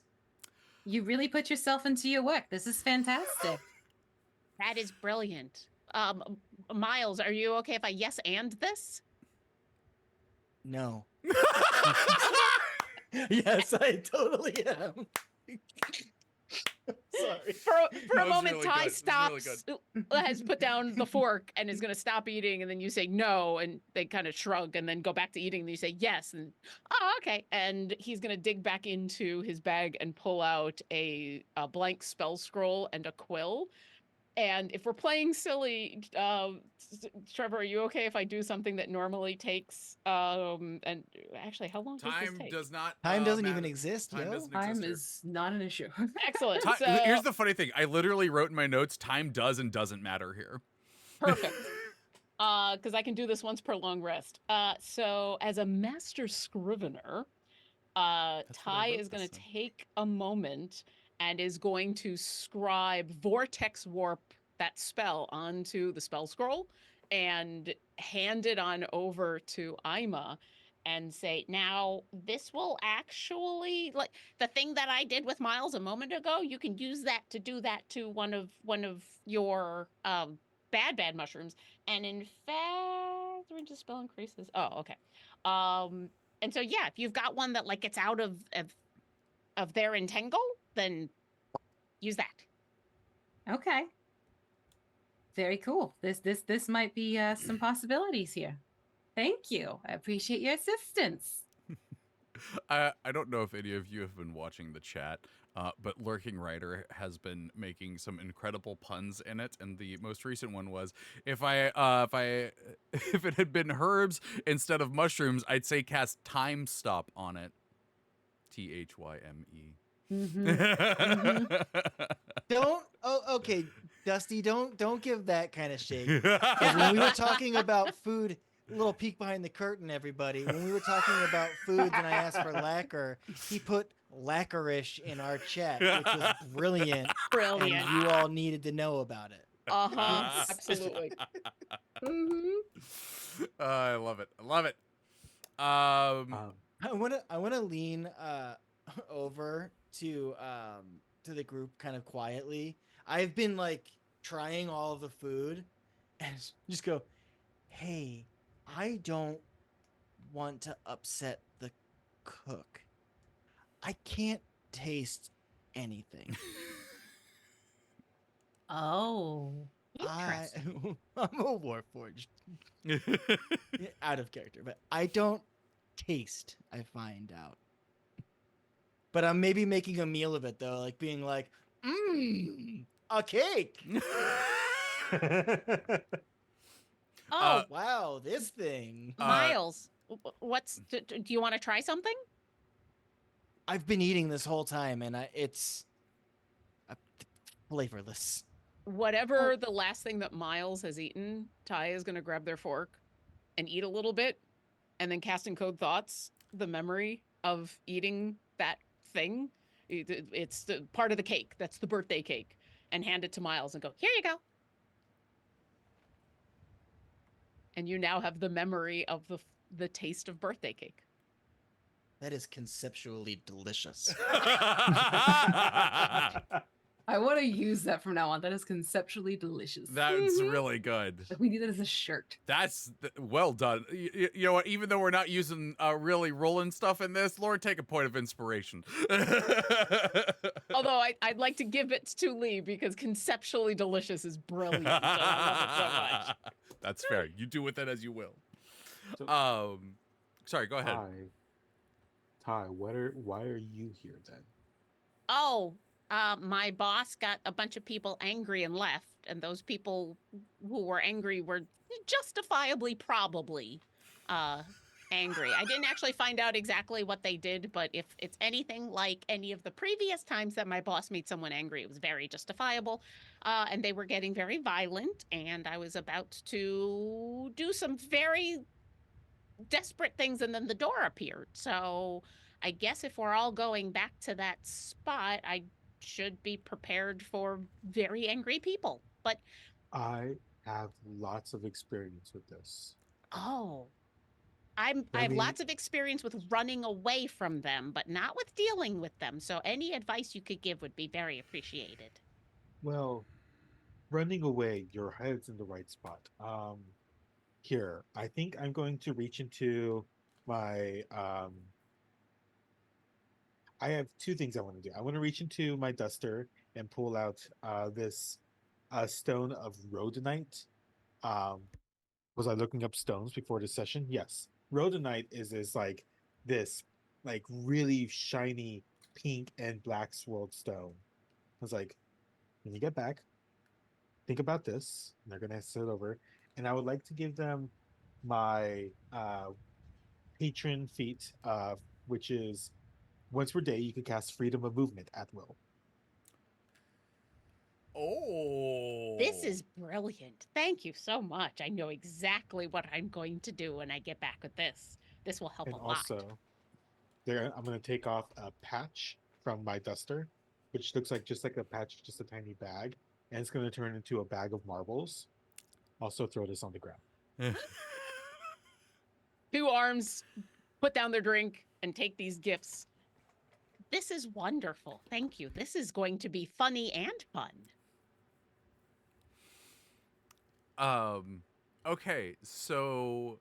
You really put yourself into your work. This is fantastic. That is brilliant. Miles, are you okay if I yes and this? No. Yes, I totally am. Sorry. For That a was moment, really Ty good. That was really stops, has put down the fork, and is going to stop eating. And then you say no, and they kind of shrug, and then go back to eating. And you say yes, and okay. And he's going to dig back into his bag and pull out a blank spell scroll and a quill. And if we're playing silly, Trevor, are you okay if I do something that normally takes and actually, how long does this Time take? does not. Time doesn't even matter. exist, Time yo. doesn't Time exist here. is not an issue. Excellent. Here's the funny thing. I literally wrote in my notes, time does and doesn't matter here. Perfect. Because I can do this once per long rest. So as a master scrivener, what I Ty wrote is going this to in. take a moment and is going to scribe vortex warp that spell onto the spell scroll and hand it on over to Ima and say, now this will actually, like the thing that I did with Miles a moment ago, you can use that to do that to one of your bad mushrooms. And in fact, range of spell increases. Oh, okay. And so yeah, if you've got one that like gets out of their entangle, then use that. Okay. Very cool. This might be some possibilities here. Thank you. I appreciate your assistance. I don't know if any of you have been watching the chat, but Lurking Rider has been making some incredible puns in it, and the most recent one was if it had been herbs instead of mushrooms, I'd say cast Time Stop on it. THYME. Okay, Dusty, don't give that kind of shake. 'Cause when we were talking about food, little peek behind the curtain, everybody. When we were talking about foods and I asked for lacquer, he put lacquerish in our chat, which was brilliant. Brilliant. And you all needed to know about it. Uh-huh. Absolutely. I love it. I love it. I wanna lean over to the group kind of quietly. I've been like trying all of the food and just go, hey, I don't want to upset the cook. I can't taste anything. Oh. Interesting. I'm a Warforged. Out of character, but I don't taste, I find out. But I'm maybe making a meal of it though, like being like, a cake. Oh, Wow, this thing. Miles, do you want to try something? I've been eating this whole time, and it's flavorless. Whatever the last thing that Miles has eaten, Ty is going to grab their fork and eat a little bit, and then cast in Code Thoughts the memory of eating that thing. It's the part of the cake. That's the birthday cake. And hand it to Miles and go, here you go. And you now have the memory of the taste of birthday cake. That is conceptually delicious. I want to use that from now on. That is conceptually delicious. That's really good. Like we need that as a shirt. Well done. You know what? Even though we're not using really rolling stuff in this, Lord, take a point of inspiration. Although I'd like to give it to Lee because conceptually delicious is brilliant. And I love it so much. That's fair. You do with it as you will. So, Sorry, go ahead. Ty, why are you here then? Oh, my boss got a bunch of people angry and left, and those people who were angry were justifiably probably angry. I didn't actually find out exactly what they did, but if it's anything like any of the previous times that my boss made someone angry, it was very justifiable. And they were getting very violent, and I was about to do some very desperate things, and then the door appeared. So I guess if we're all going back to that spot, I should be prepared for very angry people. But I have lots of experience with this. oh, I Let have me- lots of experience with running away from them, but not with dealing with them. So any advice you could give would be very appreciated. Well, running away, your head's in the right spot. Here, I think I'm going to reach into my I have two things I want to do. I want to reach into my duster and pull out this stone of rhodonite. Was I looking up stones before the session? Yes. Rhodonite is like this like really shiny pink and black swirled stone. I was like, when you get back, think about this. And they're gonna sit over. And I would like to give them my patron feat, which is once per day you can cast freedom of movement at will. Oh. This is brilliant. Thank you so much. I know exactly what I'm going to do when I get back with this. This will help And a lot. also, I'm going to take off a patch from my duster, which looks like just like a patch, just a tiny bag, and it's going to turn into a bag of marbles. Also, throw this on the ground. Two arms, put down their drink, and take these gifts. This is wonderful. Thank you. This is going to be funny and fun. Okay, so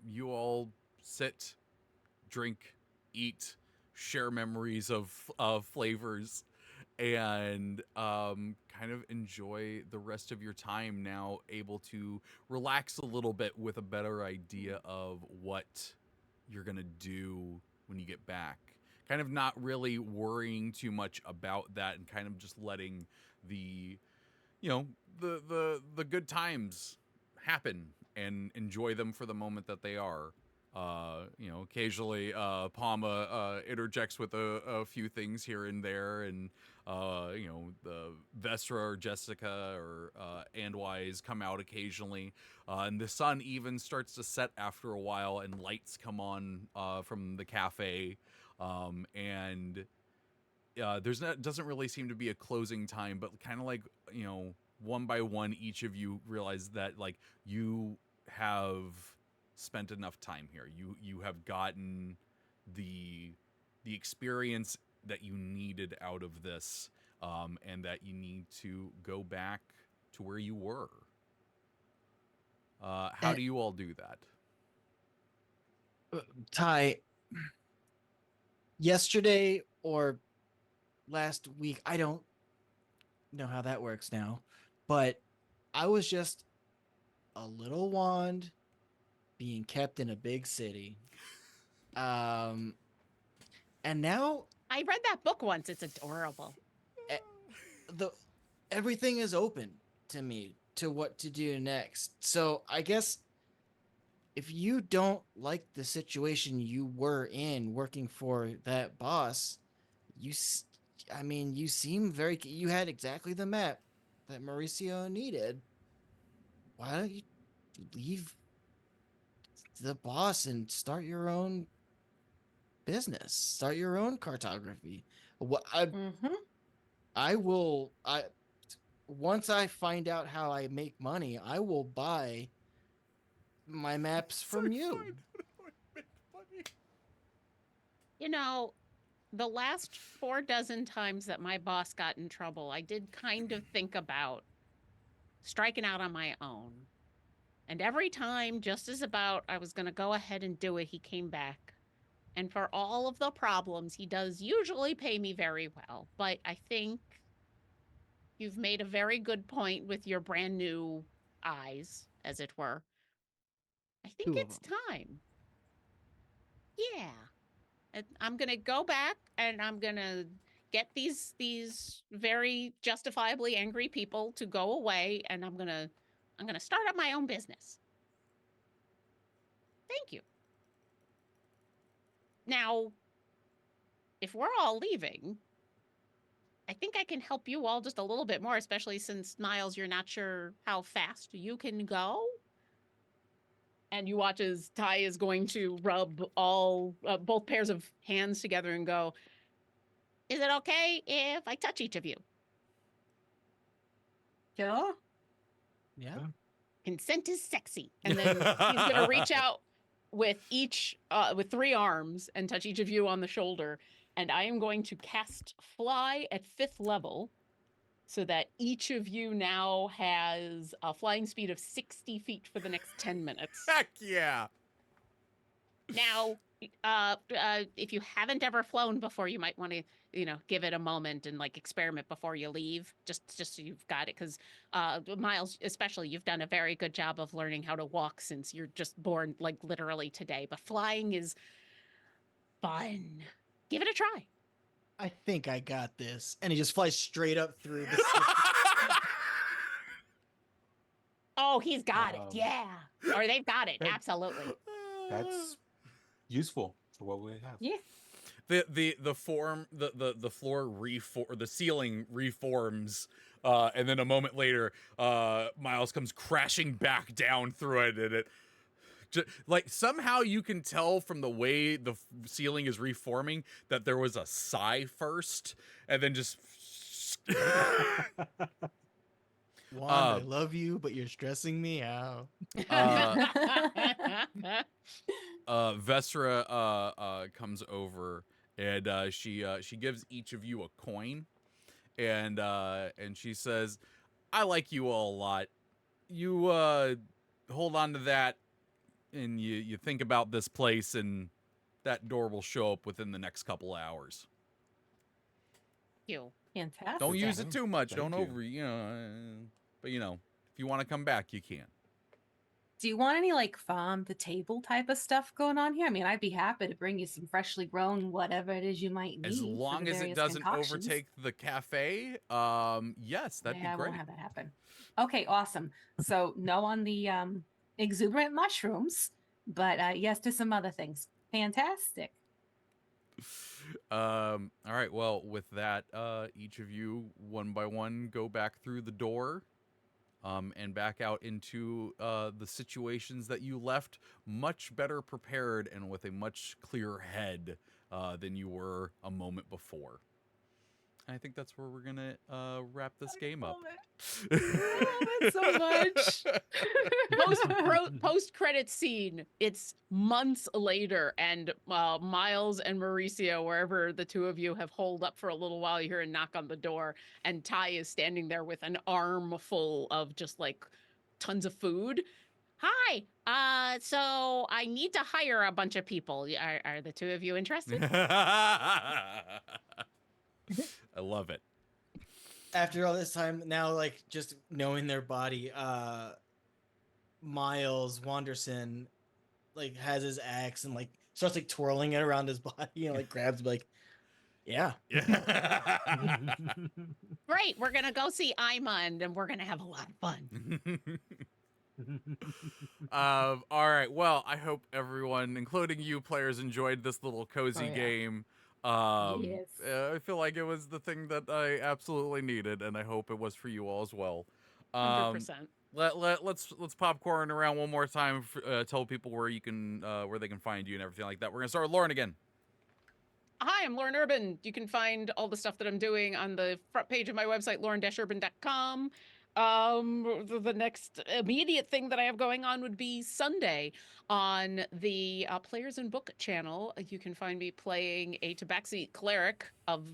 you all sit, drink, eat, share memories of flavors, and kind of enjoy the rest of your time now, able to relax a little bit with a better idea of what you're gonna do when you get back. Kind of not really worrying too much about that, and kind of just letting the the good times happen and enjoy them for the moment that they are. Occasionally Palma interjects with a few things here and there, and the Vestra or Jessica or Andwise come out occasionally, and the sun even starts to set after a while, and lights come on from the cafe, and doesn't really seem to be a closing time, but kind of like, one by one, each of you realize that like you have spent enough time here. You have gotten the experience that you needed out of this, and that you need to go back to where you were. How do you all do that? Ty, yesterday or last week, I don't know how that works now, but I was just a little wand being kept in a big city. And now I read that book once. It's adorable. everything is open to me to what to do next. So I guess if you don't like the situation you were in working for that boss, you seem you had exactly the map that Mauricio needed. Why don't you leave the boss and start your own business? Start your own cartography. I will. Once I find out how I make money, I will buy my maps from you. You know, the last 4 dozen times that my boss got in trouble, I did kind of think about striking out on my own. And every time, just as about I was going to go ahead and do it, he came back. And for all of the problems, he does usually pay me very well. But I think you've made a very good point with your brand new eyes, as it were. I think 2 of it's time. Yeah. And I'm going to go back and I'm going to get these very justifiably angry people to go away, and I'm going to start up my own business. Thank you. Now, if we're all leaving, I think I can help you all just a little bit more, especially since, Miles, you're not sure how fast you can go. And you watch as Ty is going to rub both pairs of hands together and go, "Is it okay if I touch each of you?" Sure. Yeah. Consent is sexy. And then he's going to reach out with with 3 arms and touch each of you on the shoulder. And I am going to cast Fly at 5th level so that each of you now has a flying speed of 60 feet for the next 10 minutes. Heck yeah. Now, if you haven't ever flown before, you might want to, give it a moment and like experiment before you leave, just so you've got it. Because Miles, especially, you've done a very good job of learning how to walk since you're just born like literally today. But flying is fun. Give it a try. I think I got this. And he just flies straight up through the Oh, he's got it. Um, Yeah. Or they've got it. that- Absolutely. That's useful for what we have. Yeah. The form the floor the ceiling reforms, and then a moment later Miles comes crashing back down through it, and it like somehow you can tell from the way the ceiling is reforming that there was a sigh first and then just Wand, I love you, but you're stressing me out. Vestra comes over, and she gives each of you a coin, and she says, "I like you all a lot. You hold on to that, and you think about this place, and that door will show up within the next couple hours. You. Fantastic. Don't use it Thank too much. you. Don't over, but if you want to come back, you can." Do you want any like farm to table type of stuff going on here? I mean, I'd be happy to bring you some freshly grown whatever it is you might need. As for long the as it various doesn't concoctions. overtake the cafe, yes, that'd Yeah, be I great. won't have that happen. Okay, awesome. So no on the exuberant mushrooms, but yes to some other things. Fantastic. All right, well, with that, each of you one by one go back through the door, and back out into the situations that you left, much better prepared and with a much clearer head than you were a moment before. I think that's where we're gonna wrap this game up. love it so much. Post credit scene. It's months later, and Miles and Mauricio, wherever the two of you have holed up for a little while, you hear a knock on the door, and Ty is standing there with an arm full of just like tons of food. "Hi, so I need to hire a bunch of people. Are the two of you interested?" I love it. After all this time, now like just knowing their body, Miles Wanderson like has his axe and like starts like twirling it around his body and like grabs like, yeah. Yeah. Great, we're gonna go see Ima, and we're gonna have a lot of fun. All right. Well, I hope everyone, including you players, enjoyed this little cozy yeah. game. Yes. I feel like it was the thing that I absolutely needed, and I hope it was for you all as well. 100%. Let's popcorn around one more time. Tell people where you can where they can find you and everything like that. We're gonna start with Lauren again. Hi, I'm Lauren Urban. You can find all the stuff that I'm doing on the front page of my website, lauren-urban.com. The next immediate thing that I have going on would be Sunday on the Players and Book channel. You can find me playing a Tabaxi cleric of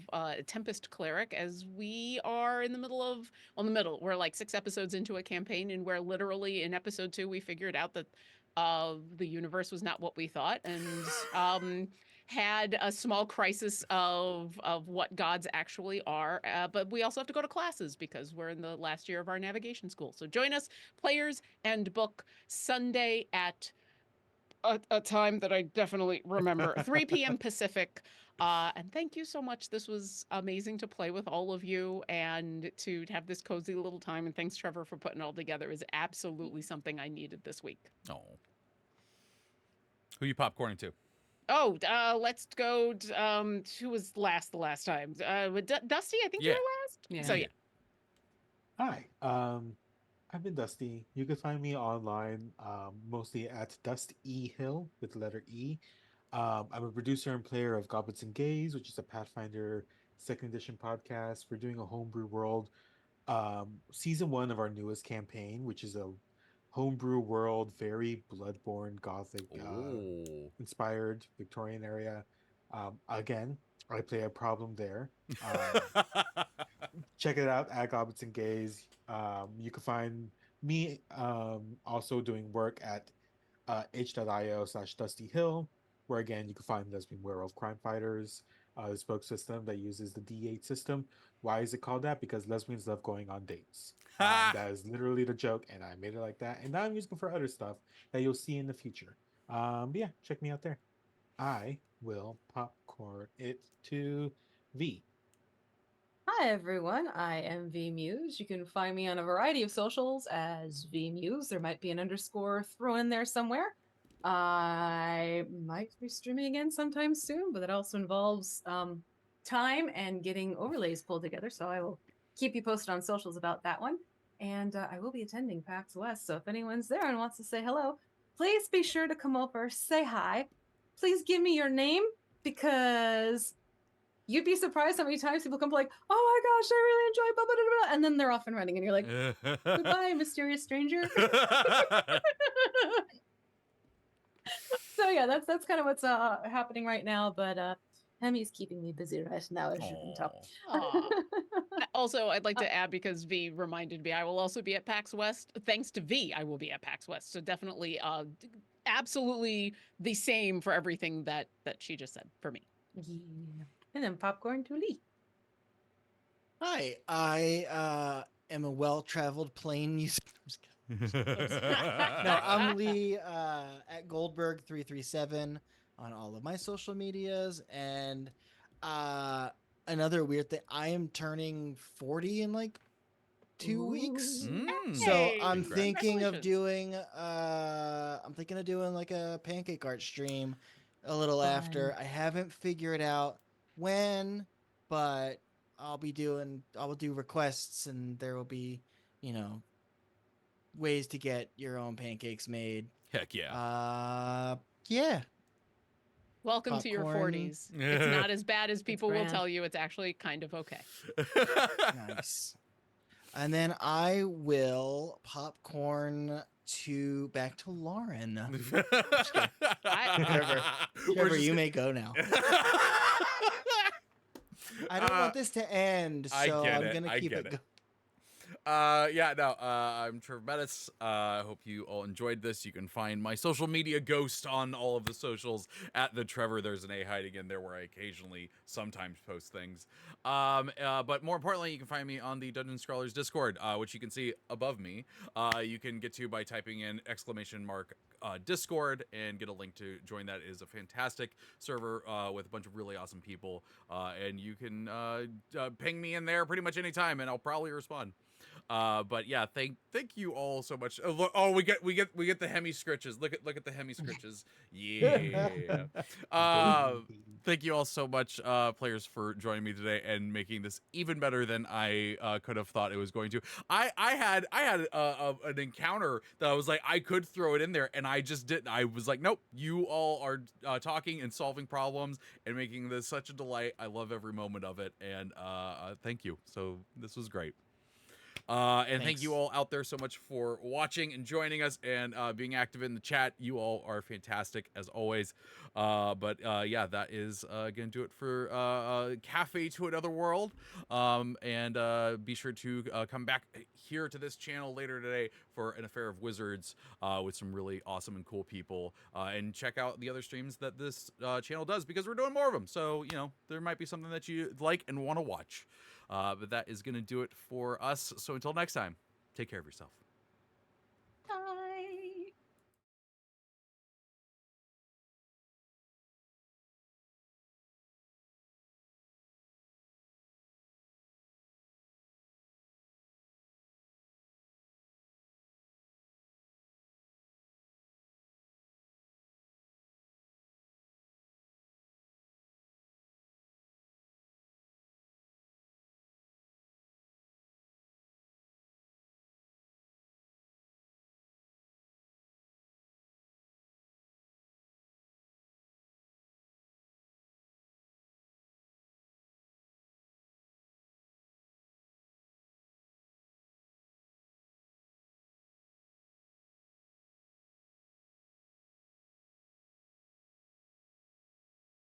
Tempest cleric, as we are in the middle of, well, in the middle. We're like 6 episodes into a campaign, and where literally in episode 2 we figured out that the universe was not what we thought, and had a small crisis of what gods actually are. But we also have to go to classes because we're in the last year of our navigation school. So join us, Players and Book, Sunday at a time that I definitely remember, 3 p.m. Pacific. And thank you so much. This was amazing to play with all of you and to have this cozy little time. And thanks, Trevor, for putting it all together. It was absolutely something I needed this week. Oh. Who you popcorning to? Oh, let's go. Who was last the last time? Dusty, I think you Yeah. were last. Yeah. So yeah. Hi, I've been Dusty. You can find me online, mostly at Dust E Hill with the letter E. I'm a producer and player of Goblins and Gaze, which is a Pathfinder second edition podcast. We're doing a homebrew world, season 1 of our newest campaign, which is a homebrew world, very Bloodborne Gothic Oh. inspired Victorian area. Again, I play a problem there. Um, check it out at Goblins and Gaze. You can find me also doing work at h.io/Dusty Hill, where again you can find Lesbian Werewolf Crime Fighters, the spoke system that uses the D8 system. Why is it called that? Because lesbians love going on dates. That is literally the joke, and I made it like that. And now I'm using it for other stuff that you'll see in the future. But yeah, check me out there. I will popcorn it to V. Hi everyone, I am V Muse. You can find me on a variety of socials as V Muse. There might be an underscore thrown in there somewhere. I might be streaming again sometime soon, but it also involves time and getting overlays pulled together. So I will keep you posted on socials about that one. And I will be attending PAX West. So if anyone's there and wants to say hello, please be sure to come over, say hi. Please give me your name because you'd be surprised how many times people come like, "Oh my gosh, I really enjoy blah, blah, blah, blah," and then they're off and running, and you're like, "Goodbye, mysterious stranger." So yeah, that's kind of what's happening right now. But Hemi's keeping me busy right now, as you can tell. Aw. Also, I'd like to add, because V reminded me, I will also be at PAX West. Thanks to V, I will be at PAX West. So definitely, absolutely the same for everything that she just said for me. Yeah. And then popcorn to Lee. Hi, I am a well-traveled plane user. No, I'm Lee at Goldberg337 on all of my social medias. And another weird thing, I am turning 40 in like 2 weeks. Mm. So Hey, I'm thinking of congratulations. doing like a pancake art stream a little after. I haven't figured out when, but I will do requests, and there will be, ways to get your own pancakes made. Heck yeah. Yeah. Welcome to your Popcorn. 40s. It's not as bad as people will grand. tell you. It's actually kind of okay. Nice. And then I will popcorn back to Lauren. Trevor, you may go now. I don't want this to end, so I get I'm it, gonna I keep get it it. going. I'm Trevor Bettis. I hope you all enjoyed this. You can find my social media ghost on all of the socials at the Trevor. There's an A hiding in there where I occasionally sometimes post things. But more importantly, you can find me on the Dungeon Scrawlers Discord, which you can see above me. You can get to by typing in !Discord and get a link to join that. It is a fantastic server with a bunch of really awesome people, and you can ping me in there pretty much anytime, and I'll probably respond. But yeah, thank you all so much. Oh, we get the Hemi scritches. Look at the Hemi scritches. Yeah. Thank you all so much, players, for joining me today and making this even better than I could have thought it was going to. I had an encounter that I was like, I could throw it in there, and I just didn't. I was like, nope. You all are talking and solving problems and making this such a delight. I love every moment of it, and thank you. So this was great. And thank you Thanks. all out there so much for watching and joining us and being active in the chat. You all are fantastic as always. Yeah, that is gonna do it for Cafe to Another World. And be sure to come back here to this channel later today for an Affair of Wizards with some really awesome and cool people. And check out the other streams that this channel does, because we're doing more of them. So, you know, there might be something that you like and want to watch. But that is going to do it for us. So until next time, take care of yourself.